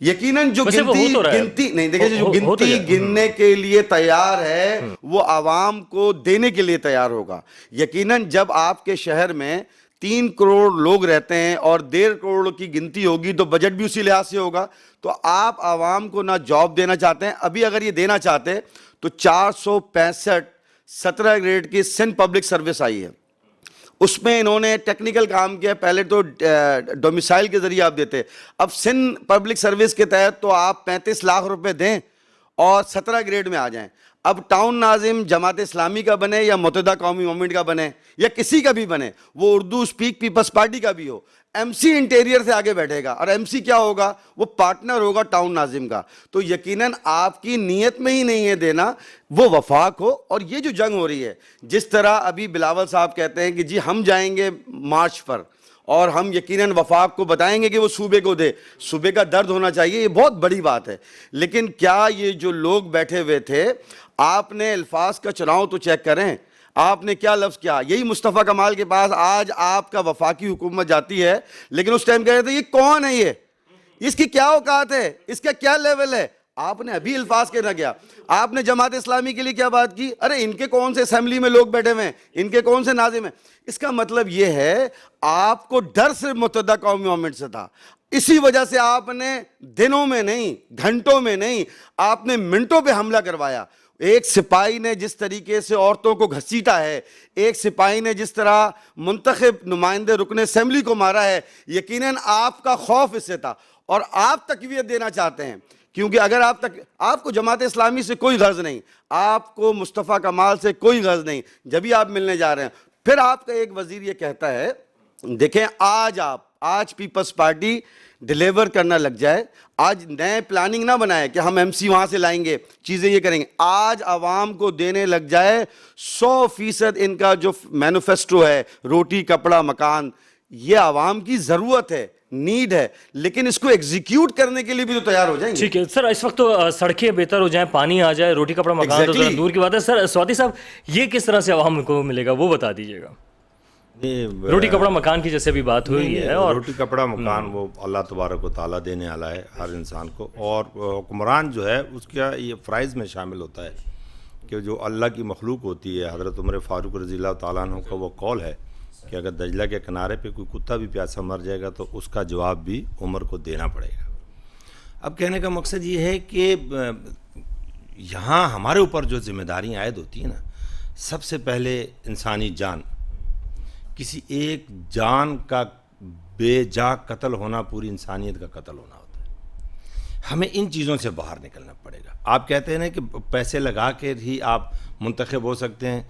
یقیناً جو گنتی نہیں, دیکھیں جو گنتی گننے کے لیے تیار ہے وہ عوام کو دینے کے لیے تیار ہوگا. یقیناً جب آپ کے شہر میں 3 کروڑ لوگ رہتے ہیں اور 1.5 کروڑ کی گنتی ہوگی تو بجٹ بھی اسی لحاظ سے ہوگا. تو آپ عوام کو نہ جاب دینا چاہتے ہیں, ابھی اگر یہ دینا چاہتے تو 465 17 گریڈ کی سندھ پبلک سروس آئی ہے, اس میں انہوں نے ٹیکنیکل کام کیا. پہلے تو ڈومیسائل کے ذریعے آپ دیتے, اب سندھ پبلک سروس کے تحت تو آپ 35 لاکھ روپے دیں اور 17 گریڈ میں آ جائیں. اب ٹاؤن ناظم جماعت اسلامی کا بنے یا متحدہ قومی موومنٹ کا بنے یا کسی کا بھی بنے, وہ اردو اسپیک پیپلز پارٹی کا بھی ہو, ایم سی انٹیریئر سے آگے بیٹھے گا, اور ایم سی کیا ہوگا, وہ پارٹنر ہوگا ٹاؤن ناظم کا. تو یقیناً آپ کی نیت میں ہی نہیں ہے دینا, وہ وفاق ہو. اور یہ جو جنگ ہو رہی ہے, جس طرح ابھی بلاول صاحب کہتے ہیں کہ جی ہم جائیں گے مارچ پر اور ہم یقیناً وفاق کو بتائیں گے کہ وہ صوبے کو دے, صوبے کا درد ہونا چاہیے, یہ بہت بڑی بات ہے. لیکن کیا یہ جو لوگ بیٹھے ہوئے تھے, آپ نے الفاظ کا چناؤ تو چیک کریں, آپ نے کیا لفظ کیا. یہی مصطفیٰ کمال کے پاس آج آپ کا وفاقی حکومت جاتی ہے, لیکن اس ٹائم کہہ رہے تھے یہ کون ہے, یہ اس کی کیا اوقات ہے, اس کا کیا لیول ہے. آپ نے ابھی الفاظ کہنا گیا, آپ نے جماعت اسلامی کے لیے کیا بات کی, ارے ان کے کون سے اسمبلی میں لوگ بیٹھے ہوئے ہیں, ان کے کون سے ناظم ہیں. اس کا مطلب یہ ہے آپ کو ڈر صرف متحدہ قومی موومنٹ سے تھا, اسی وجہ سے آپ نے دنوں میں نہیں, گھنٹوں میں نہیں, آپ نے منٹوں پہ حملہ کروایا. ایک سپاہی نے جس طریقے سے عورتوں کو گھسیٹا ہے, ایک سپاہی نے جس طرح منتخب نمائندے رکن اسمبلی کو مارا ہے, یقیناً آپ کا خوف اس سے تھا. اور آپ تقویت دینا چاہتے ہیں, کیونکہ اگر آپ کو جماعت اسلامی سے کوئی غرض نہیں, آپ کو مصطفیٰ کمال سے کوئی غرض نہیں, جبھی آپ ملنے جا رہے ہیں. پھر آپ کا ایک وزیر یہ کہتا ہے, دیکھیں آج پیپلز پارٹی ڈیلیور کرنا لگ جائے, آج نئے پلاننگ نہ بنائے کہ ہم ایم سی وہاں سے لائیں گے, چیزیں یہ کریں گے, آج عوام کو دینے لگ جائے 100% ان کا جو مینیفیسٹو ہے, روٹی کپڑا مکان, یہ عوام کی ضرورت ہے, نیڈ ہے, لیکن اس کو ایگزیکیوٹ کرنے کے لیے بھی تو تیار ہو جائیں گے. ٹھیک ہے سر, اس وقت تو سڑکیں بہتر ہو جائیں, پانی آ جائے, روٹی کپڑا مکان تو ذرا دور کی بات ہے. سر سوادی صاحب, یہ کس طرح سے عوام کو ملے گا, وہ بتا دیجیے گا. روٹی کپڑا مکان کی جیسے بھی بات ہوئی ہے, اور روٹی کپڑا مکان وہ اللہ تبارک و تعالیٰ دینے والا ہے ہر انسان کو, اور حکمران جو ہے اس کا یہ فرائض میں شامل ہوتا ہے کہ جو اللہ کی مخلوق ہوتی ہے. حضرت عمر فاروق رضی اللہ تعالیٰ عنہ کا وہ قول ہے کہ اگر دجلہ کے کنارے پہ کوئی کتا بھی پیاسا مر جائے گا تو اس کا جواب بھی عمر کو دینا پڑے گا. اب کہنے کا مقصد یہ ہے کہ یہاں ہمارے اوپر جو ذمہ داریاں عائد ہوتی ہیں نا, سب سے پہلے انسانی جان, کسی ایک جان کا بے جا قتل ہونا پوری انسانیت کا قتل ہونا ہوتا ہے. ہمیں ان چیزوں سے باہر نکلنا پڑے گا. آپ کہتے ہیں نا کہ پیسے لگا کے ہی آپ منتخب ہو سکتے ہیں.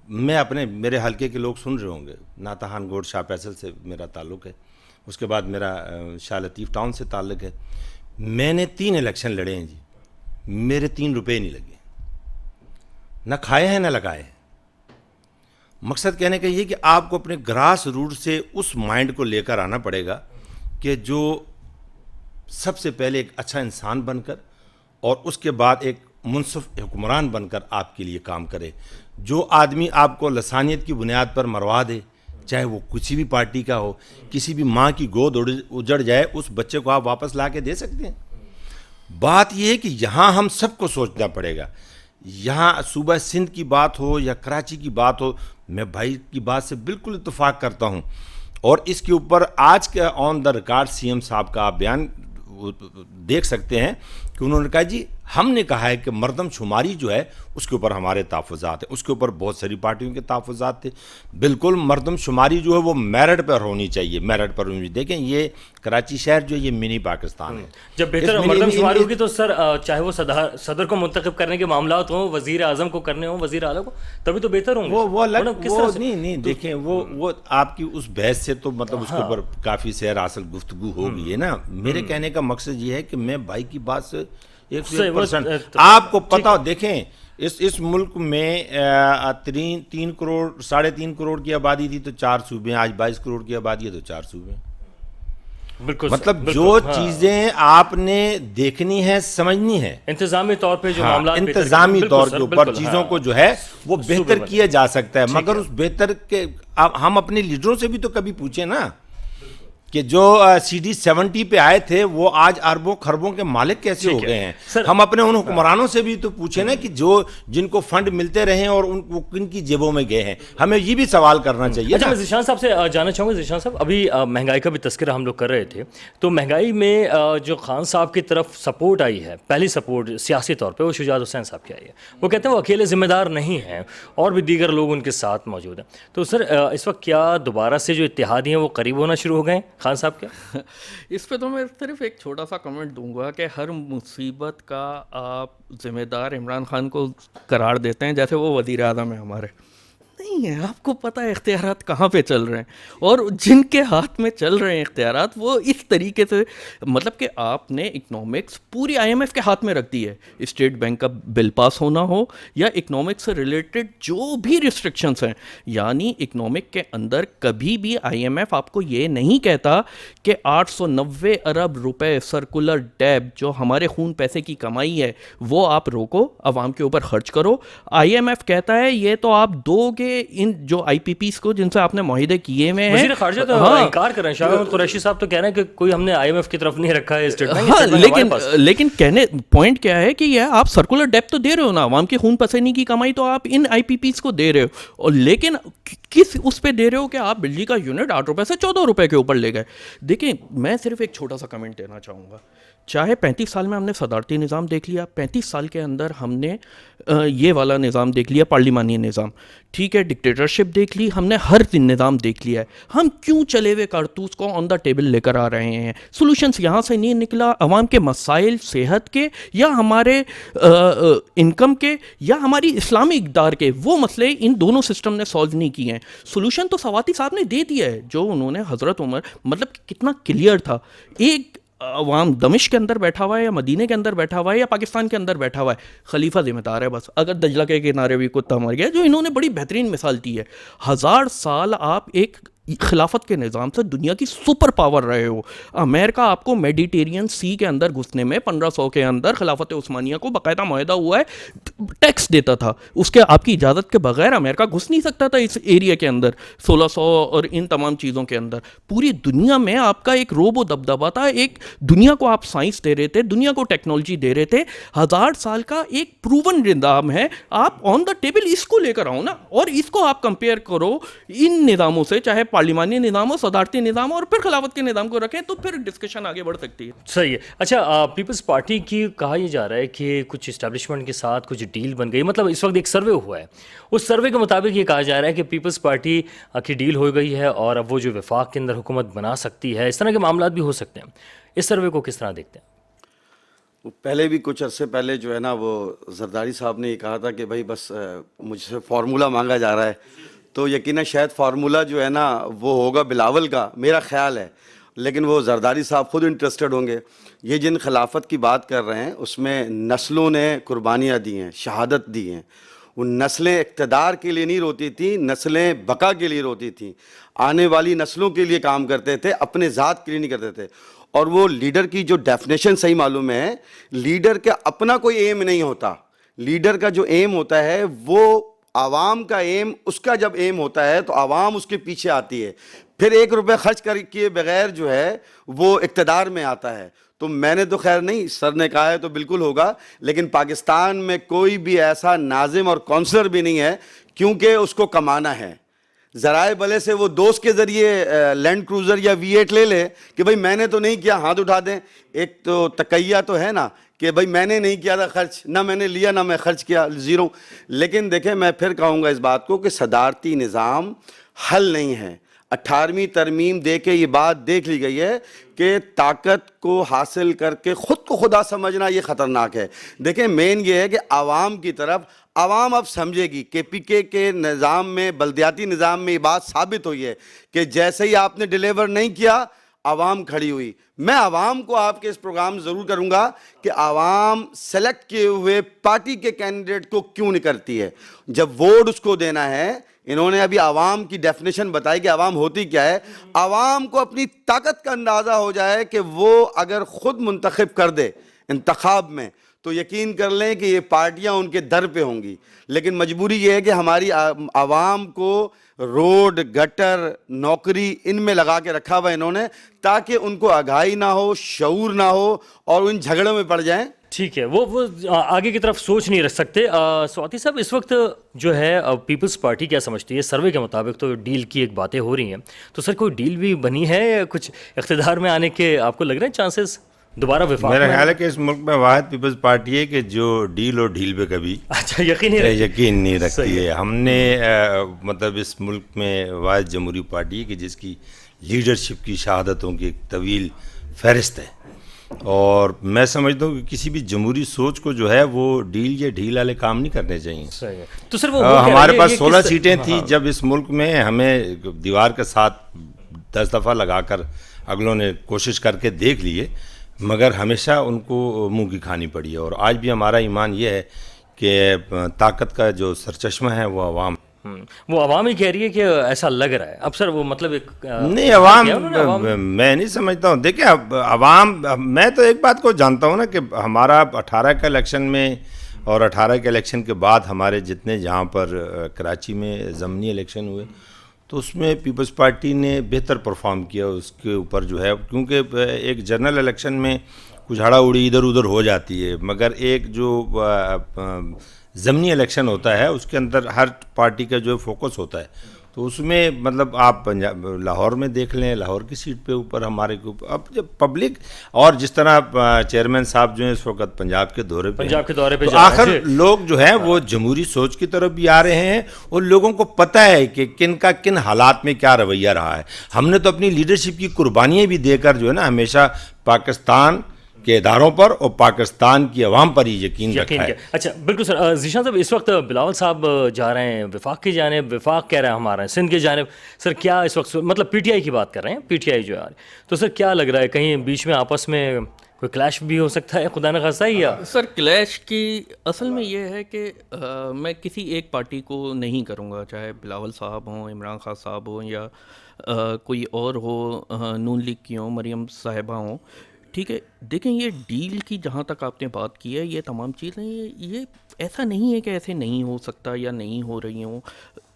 میں میرے حلقے کے لوگ سن رہے ہوں گے, ناتہان گوڑ شاہ فیصل سے میرا تعلق ہے, اس کے بعد میرا شاہ لطیف ٹاؤن سے تعلق ہے. میں نے 3 الیکشن لڑے ہیں جی, میرے 3 روپے نہیں لگے, نہ کھائے ہیں نہ لگائے ہیں. مقصد کہنے کا یہ کہ آپ کو اپنے گراس روٹ سے اس مائنڈ کو لے کر آنا پڑے گا کہ جو سب سے پہلے ایک اچھا انسان بن کر اور اس کے بعد ایک منصف حکمران بن کر آپ کے لیے کام کرے. جو آدمی آپ کو لسانیت کی بنیاد پر مروا دے, چاہے وہ کسی بھی پارٹی کا ہو, کسی بھی ماں کی گود اجڑ جائے, اس بچے کو آپ واپس لا کے دے سکتے ہیں. بات یہ ہے کہ یہاں ہم سب کو سوچنا پڑے گا. یہاں صوبہ سندھ کی بات ہو یا کراچی کی بات ہو, میں بھائی کی بات سے بالکل اتفاق کرتا ہوں. اور اس کے اوپر آج کے آن دا ریکارڈ سی ایم صاحب کا آپ بیان دیکھ سکتے ہیں کہ انہوں نے کہا جی ہم نے کہا ہے کہ مردم شماری جو ہے اس کے اوپر ہمارے تحفظات ہیں. اس کے اوپر بہت ساری پارٹیوں کے تحفظات تھے. بالکل مردم شماری جو ہے وہ میرٹ پر ہونی چاہیے, میرٹ پر ہونی. دیکھیں یہ کراچی شہر جو یہ منی پاکستان ہے. جب بہتر مردم شماری ہوگی تو سر چاہے وہ صدر کو منتخب کرنے کے معاملات ہوں, وزیر اعظم کو کرنے ہوں, وزیر اعلیٰ کو, تبھی تو بہتر ہوں گے. وہ نہیں دیکھیں وہ آپ کی اس بحث سے تو مطلب اس کے اوپر کافی سیر حاصل گفتگو ہو گئی ہے نا. میرے کہنے کا مقصد یہ ہے کہ میں بھائی کی بات سے 100% آپ کو پتا ہو. دیکھیں اس ملک میں 3 کروڑ 3.5 کروڑ کی آبادی تھی تو 4 صوبے ہیں, آج 22 کروڑ کی آبادی ہے تو 4 صوبے ہیں. مطلب جو چیزیں آپ نے دیکھنی ہے سمجھنی ہے, انتظامی طور پہ جو معاملات انتظامی طور کے اوپر چیزوں کو جو ہے وہ بہتر کیا جا سکتا ہے. مگر اس بہتر کے ہم اپنے لیڈروں سے بھی تو کبھی پوچھیں نا کہ جو CD 70 پہ آئے تھے وہ آج اربوں خربوں کے مالک کیسے ہو گئے ہیں. ہم اپنے ان حکمرانوں سے بھی تو پوچھیں نا کہ جن کو فنڈ ملتے رہے اور وہ کن کی جیبوں میں گئے ہیں. ہمیں یہ بھی سوال کرنا چاہیے. اچھا, میں ذیشان صاحب سے جاننا چاہوں گا. ذیشان صاحب, ابھی مہنگائی کا بھی تذکرہ ہم لوگ کر رہے تھے, تو مہنگائی میں جو خان صاحب کی طرف سپورٹ آئی ہے, پہلی سپورٹ سیاسی طور پہ, وہ شجاعت حسین صاحب کی آئی ہے. وہ کہتے ہیں وہ اکیلے ذمہ دار نہیں ہیں, اور بھی دیگر لوگ ان کے ساتھ موجود ہیں. تو سر اس وقت کیا دوبارہ سے جو اتحادی ہیں وہ قریب ہونا شروع ہو گئے ہیں خان صاحب کیا؟ اس پہ تو میں صرف ایک چھوٹا سا کمنٹ دوں گا کہ ہر مصیبت کا آپ ذمہ دار عمران خان کو قرار دیتے ہیں جیسے وہ وزیر اعظم ہیں ہمارے. نہیں ہے، آپ کو پتہ ہے اختیارات کہاں پہ چل رہے ہیں، اور جن کے ہاتھ میں چل رہے ہیں اختیارات وہ اس طریقے سے، مطلب کہ آپ نے اکنامکس پوری آئی ایم ایف کے ہاتھ میں رکھ دی ہے. اسٹیٹ بینک کا بل پاس ہونا ہو یا اکنامکس سے ریلیٹڈ جو بھی ریسٹرکشنس ہیں، یعنی اکنامک کے اندر کبھی بھی آئی ایم ایف آپ کو یہ نہیں کہتا کہ 890 ارب روپے سرکولر ڈیب جو ہمارے خون پیسے کی کمائی ہے وہ آپ روکو، عوام کے اوپر خرچ کرو. آئی ایم ایف کہتا ہے یہ تو آپ دو گے ان جو آئی پی پیز کو جن سے آپ نے معاہدے کیے ہوئے ہیں. وزیر خارجہ تو انکار کر رہے ہیں، شاہ محمود قریشی صاحب تو کہہ رہے ہیں کہ کوئی ہم نے آئی ایم ایف کی طرف نہیں رکھا ہے اسٹیٹ بینک. لیکن کہنے پوائنٹ کیا ہے کہ یہ آپ سرکولر ڈیپ تو دے رہے ہو نا، عوام کے خون پسینے کی کمائی تو آپ ان آئی پی پیز کو دے رہے ہو، اور لیکن کس اس پہ دے رہے ہو کہ آپ بجلی کا یونٹ 8 روپے سے 14 روپے کے اوپر لے گئے. دیکھیں میں صرف ایک چھوٹا سا کمنٹ دینا چاہوں گا. چاہے 35 سال میں ہم نے صدارتی نظام دیکھ لیا، 35 سال کے اندر ہم نے یہ والا نظام دیکھ لیا، پارلیمانی نظام، ٹھیک ہے، ڈکٹیٹرشپ دیکھ لی، ہم نے ہر نظام دیکھ لیا ہے. ہم کیوں چلے ہوئے کارتوس کو آن دا ٹیبل لے کر آ رہے ہیں؟ سولوشنس یہاں سے نہیں نکلا. عوام کے مسائل صحت کے یا ہمارے انکم کے یا ہماری اسلامی اقدار کے، وہ مسئلے ان دونوں سسٹم نے سالو نہیں کیے ہیں. سولوشن تو سواتی صاحب نے دے دیا ہے جو انہوں نے حضرت عمر، مطلب کتنا کلیئر تھا. ایک عوام دمشق کے اندر بیٹھا ہوا ہے یا مدینے کے اندر بیٹھا ہوا ہے یا پاکستان کے اندر بیٹھا ہوا ہے، خلیفہ ذمہ دار ہے بس. اگر دجلہ کے کنارے بھی کتا مر گیا، جو انہوں نے بڑی بہترین مثال دی ہے. 1000 سال آپ ایک خلافت کے نظام سے دنیا کی سپر پاور رہے ہو. امریکہ آپ کو میڈیٹیرین سی کے اندر گھسنے میں 1500 کے اندر خلافت عثمانیہ کو باقاعدہ معاہدہ ہوا ہے، ٹیکس دیتا تھا، اس کے آپ کی اجازت کے بغیر امریکہ گھس نہیں سکتا تھا اس ایریا کے اندر. 1600 اور ان تمام چیزوں کے اندر پوری دنیا میں آپ کا ایک روب و دبدبا تھا. ایک دنیا کو آپ سائنس دے رہے تھے، دنیا کو ٹیکنالوجی دے رہے تھے. 1000 سال کا ایک پروون نظام ہے. آپ آن دا ٹیبل اس کو لے کر آؤ نا، اور اس کو آپ کمپیئر کرو ان نظاموں سے، چاہے پارلیمانی نظام ہو، صدارتی نظام ہو، اور پھر خلافت کے نظام کو رکھیں تو پھر ڈسکشن آگے بڑھ سکتی ہے. صحیح ہے. اچھا، پیپلز پارٹی کی کہا یہ جا رہا ہے کہ کچھ اسٹیبلشمنٹ کے ساتھ کچھ ڈیل بن گئی، مطلب اس وقت ایک سروے ہوا ہے، اس سروے کے مطابق یہ کہا جا رہا ہے کہ پیپلز پارٹی کی ڈیل ہو گئی ہے اور اب وہ جو وفاق کے اندر حکومت بنا سکتی ہے. اس طرح کے معاملات بھی ہو سکتے ہیں. اس سروے کو کس طرح دیکھتے ہیں؟ پہلے بھی کچھ عرصے پہلے جو ہے نا وہ زرداری صاحب نے یہ کہا تھا کہ بھائی بس مجھ سے فارمولہ مانگا جا رہا ہے، تو یقیناً شاید فارمولہ جو ہے نا وہ ہوگا بلاول کا، میرا خیال ہے. لیکن وہ زرداری صاحب خود انٹرسٹڈ ہوں گے. یہ جن خلافت کی بات کر رہے ہیں اس میں نسلوں نے قربانیاں دی ہیں، شہادت دی ہیں. وہ نسلیں اقتدار کے لیے نہیں روتی تھیں، نسلیں بقا کے لیے روتی تھیں، آنے والی نسلوں کے لیے کام کرتے تھے، اپنے ذات کے لیے نہیں کرتے تھے. اور وہ لیڈر کی جو ڈیفینیشن صحیح معلوم ہے، لیڈر کا اپنا کوئی ایم نہیں ہوتا. لیڈر کا جو ایم ہوتا ہے وہ عوام کا ایم، اس کا جب ایم ہوتا ہے تو عوام اس کے پیچھے آتی ہے. پھر 1 روپے خرچ کیے بغیر جو ہے وہ اقتدار میں آتا ہے. تو میں نے تو خیر نہیں، سر نے کہا ہے تو بالکل ہوگا، لیکن پاکستان میں کوئی بھی ایسا ناظم اور کونسلر بھی نہیں ہے، کیونکہ اس کو کمانا ہے. ذرائع بلے سے وہ دوست کے ذریعے لینڈ کروزر یا V8 لے لے کہ بھائی میں نے تو نہیں کیا، ہاتھ اٹھا دیں. ایک تو تقیہ تو ہے نا کہ بھائی میں نے نہیں کیا تھا خرچ، نہ میں نے لیا نہ میں خرچ کیا، زیرو. لیکن دیکھیں میں پھر کہوں گا اس بات کو کہ صدارتی نظام حل نہیں ہے. 18ویں ترمیم دے کے یہ بات دیکھ لی گئی ہے کہ طاقت کو حاصل کر کے خود کو خدا سمجھنا یہ خطرناک ہے. دیکھیں مین یہ ہے کہ عوام کی طرف، عوام اب سمجھے گی. KPK کے نظام میں، بلدیاتی نظام میں یہ بات ثابت ہوئی ہے کہ جیسے ہی آپ نے ڈیلیور نہیں کیا عوام کھڑی ہوئی. میں عوام کو آپ کے اس پروگرام ضرور کروں گا کہ عوام سلیکٹ کیے ہوئے پارٹی کے کینڈیڈیٹ کو کیوں نہیں کرتی ہے. جب ووٹ اس کو دینا ہے، انہوں نے ابھی عوام کی ڈیفینیشن بتائی کہ عوام ہوتی کیا ہے. عوام کو اپنی طاقت کا اندازہ ہو جائے کہ وہ اگر خود منتخب کر دے انتخاب میں تو یقین کر لیں کہ یہ پارٹیاں ان کے در پہ ہوں گی. لیکن مجبوری یہ ہے کہ ہماری عوام کو روڈ، گٹر، نوکری ان میں لگا کے رکھا ہوا انہوں نے، تاکہ ان کو آگاہی نہ ہو، شعور نہ ہو اور ان جھگڑوں میں پڑ جائیں. ٹھیک ہے، وہ آگے کی طرف سوچ نہیں رکھ سکتے. سواتی صاحب، اس وقت جو ہے پیپلز پارٹی کیا سمجھتی ہے؟ سروے کے مطابق تو ڈیل کی ایک باتیں ہو رہی ہیں، تو سر کوئی ڈیل بھی بنی ہے؟ کچھ اقتدار میں آنے کے آپ کو لگ رہے ہیں چانسز دوبارہ وفاق؟ میرا خیال ہے کہ اس ملک میں واحد پیپلز پارٹی ہے کہ جو ڈیل اور ڈھیل پہ کبھی اچھا یقین نہیں رکھتی ہے. ہم نے مطلب اس ملک میں واحد جمہوری پارٹی ہے کہ جس کی لیڈرشپ کی شہادتوں کی ایک طویل فہرست ہے، اور میں سمجھتا ہوں کہ کسی بھی جمہوری سوچ کو جو ہے وہ ڈیل یا ڈھیل والے کام نہیں کرنے چاہیے۔ صحیح ہے۔ تو سر وہ ہمارے پاس 16 سیٹیں تھیں جب اس ملک میں، ہمیں دیوار کے ساتھ 10 دفعہ لگا کر اگلوں نے کوشش کر کے دیکھ لیے، مگر ہمیشہ ان کو منہ کی کھانی پڑی ہے، اور آج بھی ہمارا ایمان یہ ہے کہ طاقت کا جو سرچشمہ ہے وہ عوام، وہ عوام ہی کہہ رہی ہے کہ ایسا لگ رہا ہے اب سر، وہ مطلب ایک نہیں عوام، میں نہیں سمجھتا ہوں۔ دیکھیں اب عوام، میں تو ایک بات کو جانتا ہوں نا کہ ہمارا 18 کا الیکشن میں اور 18 کے الیکشن کے بعد ہمارے جتنے جہاں پر کراچی میں ضمنی الیکشن ہوئے تو اس میں پیپلز پارٹی نے بہتر پرفارم کیا اس کے اوپر جو ہے، کیونکہ ایک جنرل الیکشن میں کچھ ہڑا اڑی ادھر ادھر ہو جاتی ہے، مگر ایک جو ضمنی الیکشن ہوتا ہے اس کے اندر ہر پارٹی کا جو فوکس ہوتا ہے، تو اس میں مطلب آپ لاہور میں دیکھ لیں، لاہور کی سیٹ پہ اوپر ہمارے کو اب جب پبلک، اور جس طرح چیئرمین صاحب جو ہیں اس وقت پنجاب کے دورے پہ تو آخر لوگ جو ہیں وہ جمہوری سوچ کی طرف بھی آ رہے ہیں، اور لوگوں کو پتہ ہے کہ کن کا کن حالات میں کیا رویہ رہا ہے۔ ہم نے تو اپنی لیڈرشپ کی قربانیاں بھی دے کر جو ہے نا ہمیشہ پاکستان کے اداروں پر اور پاکستان کی عوام پر ہی یقین رکھا ہے۔ اچھا بالکل سر، ذیشان صاحب اس وقت بلاول صاحب جا رہے ہیں وفاق کی جانب، وفاق کہہ رہے ہیں ہمارا سندھ کی جانب، سر کیا اس وقت مطلب پی ٹی آئی کی بات کر رہے ہیں، پی ٹی آئی جو ہے، تو سر کیا لگ رہا ہے کہیں بیچ میں آپس میں کوئی کلیش بھی ہو سکتا ہے خدا نخواستہ ہی؟ یا سر کلیش کی اصل میں یہ ہے کہ میں کسی ایک پارٹی کو نہیں کروں گا، چاہے بلاول صاحب ہوں، عمران خان صاحب ہوں، یا کوئی اور ہو، نون لیگ کی ہوں، مریم صاحبہ ہوں، ٹھیک ہے۔ دیکھیں یہ ڈیل کی جہاں تک آپ نے بات کی ہے، یہ تمام چیزیں یہ ایسا نہیں ہے کہ ایسے نہیں ہو سکتا یا نہیں ہو رہی ہوں۔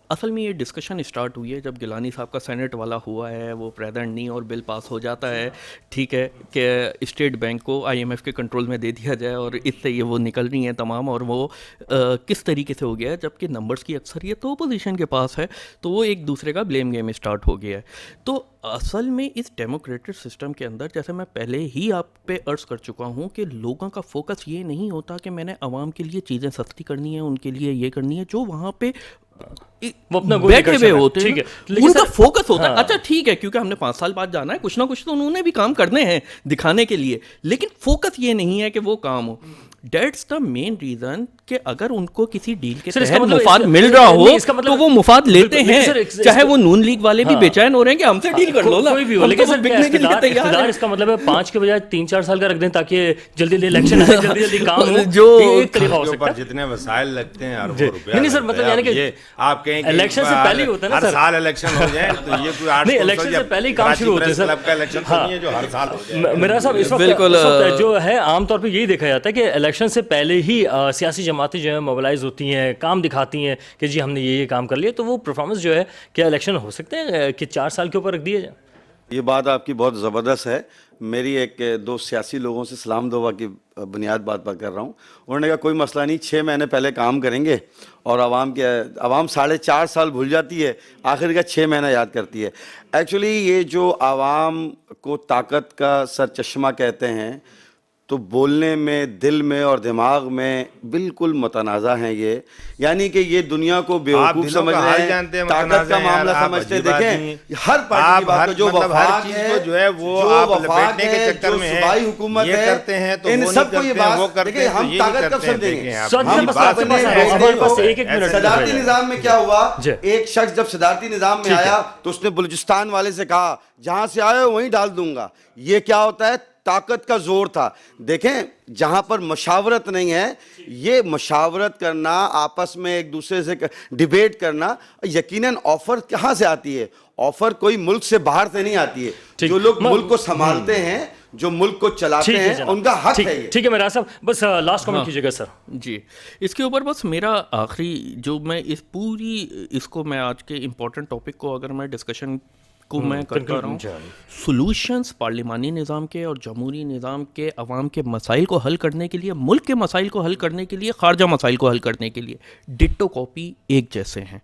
اصل میں یہ ڈسکشن اسٹارٹ ہوئی ہے جب گیلانی صاحب کا سینٹ والا ہوا ہے، وہ پریزیڈنٹ نہیں اور بل پاس ہو جاتا ہے، ٹھیک ہے، کہ اسٹیٹ بینک کو آئی ایم ایف کے کنٹرول میں دے دیا جائے، اور اس سے یہ وہ نکل رہی ہیں تمام، اور وہ کس طریقے سے ہو گیا ہے جبکہ نمبرز کی اکثریت تو اپوزیشن کے پاس ہے، تو وہ ایک دوسرے کا بلیم گیم اسٹارٹ ہو گیا ہے۔ تو اصل میں اس ڈیموکریٹک سسٹم کے اندر، جیسے میں پہلے ہی آپ پہ عرض کر چکا ہوں کہ لوگوں کا فوکس یہ نہیں ہوتا کہ میں نے عوام کے لیے چیزیں سستی کرنی ہیں، ان کے لیے یہ کرنی ہے، جو وہاں پہ بیٹھے ہوئے ہوتے ہیں ان کا فوکس ہوتا ہے، اچھا ٹھیک ہے کیونکہ ہم نے 5 سال بعد جانا ہے، کچھ نہ کچھ تو انہوں نے بھی کام کرنے ہیں دکھانے کے لیے، لیکن فوکس یہ نہیں ہے کہ وہ کام ہو۔ دیٹس دا مین ریزن کہ اگر ان کو کسی ڈیل کے تحت مفاد مل رہا ہو تو وہ مفاد لیتے ہیں، چاہے وہ نون لیگ والے بھی بے چین ہو رہے ہیں کہ ہم سے ڈیل کر لو نا، لیکن اقتدار اس کا مطلب ہے 5 کے بجائے 3-4 سال کا رکھ دیں تاکہ جلدی جلدی الیکشن آئے، جلدی جلدی کام ہو، جو ایک طریقہ ہو سکتا ہے۔ جتنے وسائل لگتے ہیں اربوں روپیہ، نہیں سر مطلب یعنی کہ آپ کہیں الیکشن سے پہلے ہی ہوتا ہے نا ہر سال الیکشن ہو جائے تو یہ کوئی 8 نہیں، الیکشن سے پہلے ہی کام شروع ہوتے ہیں سر، کلب کا الیکشن نہیں ہے جو ہر سال ہو جائے۔ میرا صاحب اس وقت جو ہے عام طور پہ یہی دیکھا جاتا ہے کہ الیکشن سے پہلے ہی سیاسی جماعتیں جو ہیں موبلائز ہوتی ہیں، کام دکھاتی ہیں کہ جی ہم نے یہ کام کر لیا، تو وہ پرفارمنس جو ہے کیا الیکشن ہو سکتے ہیں کہ 4 سال کے اوپر رکھ دیے جائیں؟ یہ بات آپ کی بہت زبردست ہے۔ میری ایک 2 سیاسی لوگوں سے سلام دعا کی بنیاد بات کر رہا ہوں، انہوں نے کہا کوئی مسئلہ نہیں، 6 مہینے پہلے کام کریں گے، اور عوام 4.5 سال بھول جاتی ہے، آخر کا 6 مہینہ یاد کرتی ہے۔ ایکچولی یہ جو عوام کو طاقت کا سر چشمہ کہتے ہیں، تو بولنے میں، دل میں اور دماغ میں بالکل متنازع ہیں یہ، یعنی کہ یہ دنیا کو بیوقوف سمجھ رہے ہیں، طاقت کا معاملہ سمجھتے ہیں۔ دیکھیں ہر پارٹی کی بات جو وفاق ہے، جو وفاق ہے، جو صوبائی حکومت ہے، ان سب کو یہ بات دیکھیں ہم طاقت کب سمجھیں گے؟ صدارتی نظام میں کیا ہوا، ایک شخص جب صدارتی نظام میں آیا تو اس نے بلوچستان والے سے کہا جہاں سے آئے وہیں ڈال دوں گا، یہ کیا ہوتا ہے؟ طاقت کا زور تھا۔ دیکھیں جہاں پر مشاورت نہیں ہے، یہ مشاورت کرنا، آپس میں ایک دوسرے سے ڈیبیٹ کرنا، یقیناً آفر کہاں سے آتی ہے؟ آفر کوئی ملک سے باہر سے نہیں آتی ہے۔ جو لوگ ملک کو سنبھالتے ہیں، جو ملک کو چلاتے ہیں، ان کا حق ہے یہ۔ ٹھیک ہے میرا صاحب، بس لاسٹ کامنٹ کیجیے گا سر۔ جی اس کے اوپر بس میرا آخری جو میں اس پوری اس کو میں آج کے امپورٹنٹ ٹاپک کو اگر میں ڈسکشن کو میں کرتا رہا ہوں، سولوشنز پارلیمانی نظام کے اور جمہوری نظام کے عوام کے مسائل کو حل کرنے کے لیے، ملک کے مسائل کو حل کرنے کے لیے، خارجہ مسائل کو حل کرنے کے لیے ڈٹو کاپی ایک جیسے ہیں۔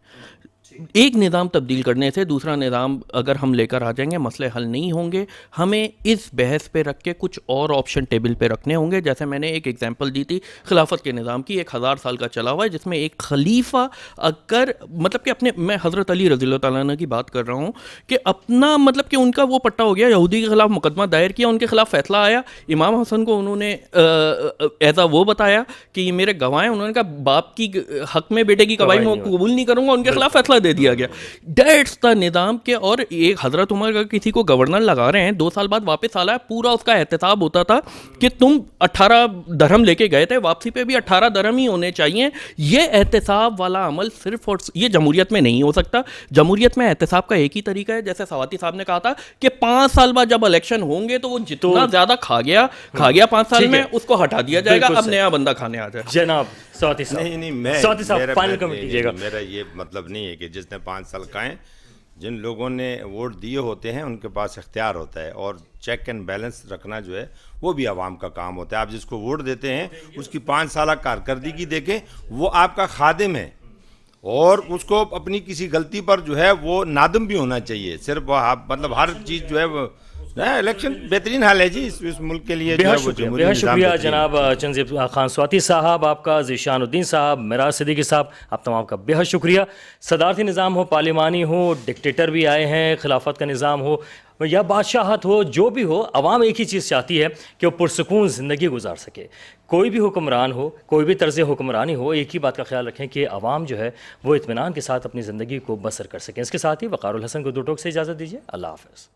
ایک نظام تبدیل کرنے سے دوسرا نظام اگر ہم لے کر آ جائیں گے مسئلے حل نہیں ہوں گے. ہمیں اس بحث پہ رکھ کے کچھ اور آپشن ٹیبل پہ رکھنے ہوں گے. جیسے میں نے ایک ایگزامپل دی تھی خلافت کے نظام کی، 1000 سال کا چلا ہوا ہے جس میں ایک خلیفہ اگر مطلب کہ اپنے، میں حضرت علی رضی اللہ تعالیٰ عنہ کی بات کر رہا ہوں کہ اپنا مطلب کہ ان کا وہ پٹا ہو گیا، یہودی کے خلاف مقدمہ دائر کیا، ان کے خلاف فیصلہ آیا، امام حسن کو انہوں نے ایزا وہ بتایا کہ یہ میرے گواہ ہیں، انہوں نے کہا باپ کی حق میں بیٹے کی گواہی میں قبول نہیں کروں گا، ان کے خلاف فیصلہ دے دیا گیا. دیٹس دا نظام کے. اور ایک حضرت عمر کا کسی کو گورنر لگا رہے ہیں، 2 سال بعد واپس آ رہا ہے، پورا اس کا احتساب ہوتا تھا کہ تم 18 درہم لے کے گئے تھے، واپسی پہ بھی 18 درہم ہی ہونے چاہیے. یہ احتساب والا عمل صرف اور یہ جمہوریت میں نہیں ہو سکتا. جمہوریت میں احتساب کا ایک ہی طریقہ ہے، جیسے سواتی صاحب نے کہا تھا کہ 5 سال بعد جب الیکشن ہوں گے تو وہ جتنا زیادہ کھا گیا 5 سال میں اس کو ہٹا دیا جائے گا، اب نیا بندہ کھانے آ جائے. جناب سواتی صاحب، نہیں سواتی صاحب فائنل کمنٹ کیجیے گا. میرا یہ مطلب نہیں ہے کہ جس نے 5 سال کھائیں، جن لوگوں نے ووٹ دیے ہوتے ہیں ان کے پاس اختیار ہوتا ہے، اور چیک اینڈ بیلنس رکھنا جو ہے وہ بھی عوام کا کام ہوتا ہے. آپ جس کو ووٹ دیتے ہیں اس کی 5 سالہ کارکردگی دیکھیں، وہ آپ کا خادم ہے اور اس کو اپنی کسی غلطی پر جو ہے وہ نادم بھی ہونا چاہیے. صرف مطلب ہر چیز جو ہے وہ الیکشن بہترین حال ہے جی اس ملک کے لیے. بہت شکریہ جناب چنزیب خان سواتی صاحب، آپ کا ذیشان الدین صاحب، میراج صدیقی صاحب، آپ تمام کا بہت شکریہ. صدارتی نظام ہو، پارلیمانی ہو، ڈکٹیٹر بھی آئے ہیں، خلافت کا نظام ہو یا بادشاہت ہو، جو بھی ہو، عوام ایک ہی چیز چاہتی ہے کہ وہ پرسکون زندگی گزار سکے. کوئی بھی حکمران ہو، کوئی بھی طرز حکمرانی ہو، ایک ہی بات کا خیال رکھیں کہ عوام جو ہے وہ اطمینان کے ساتھ اپنی زندگی کو بسر کر سکیں. اس کے ساتھ ہی وقار الحسن کو 2 ٹوک سے اجازت دیجیے. اللہ حافظ.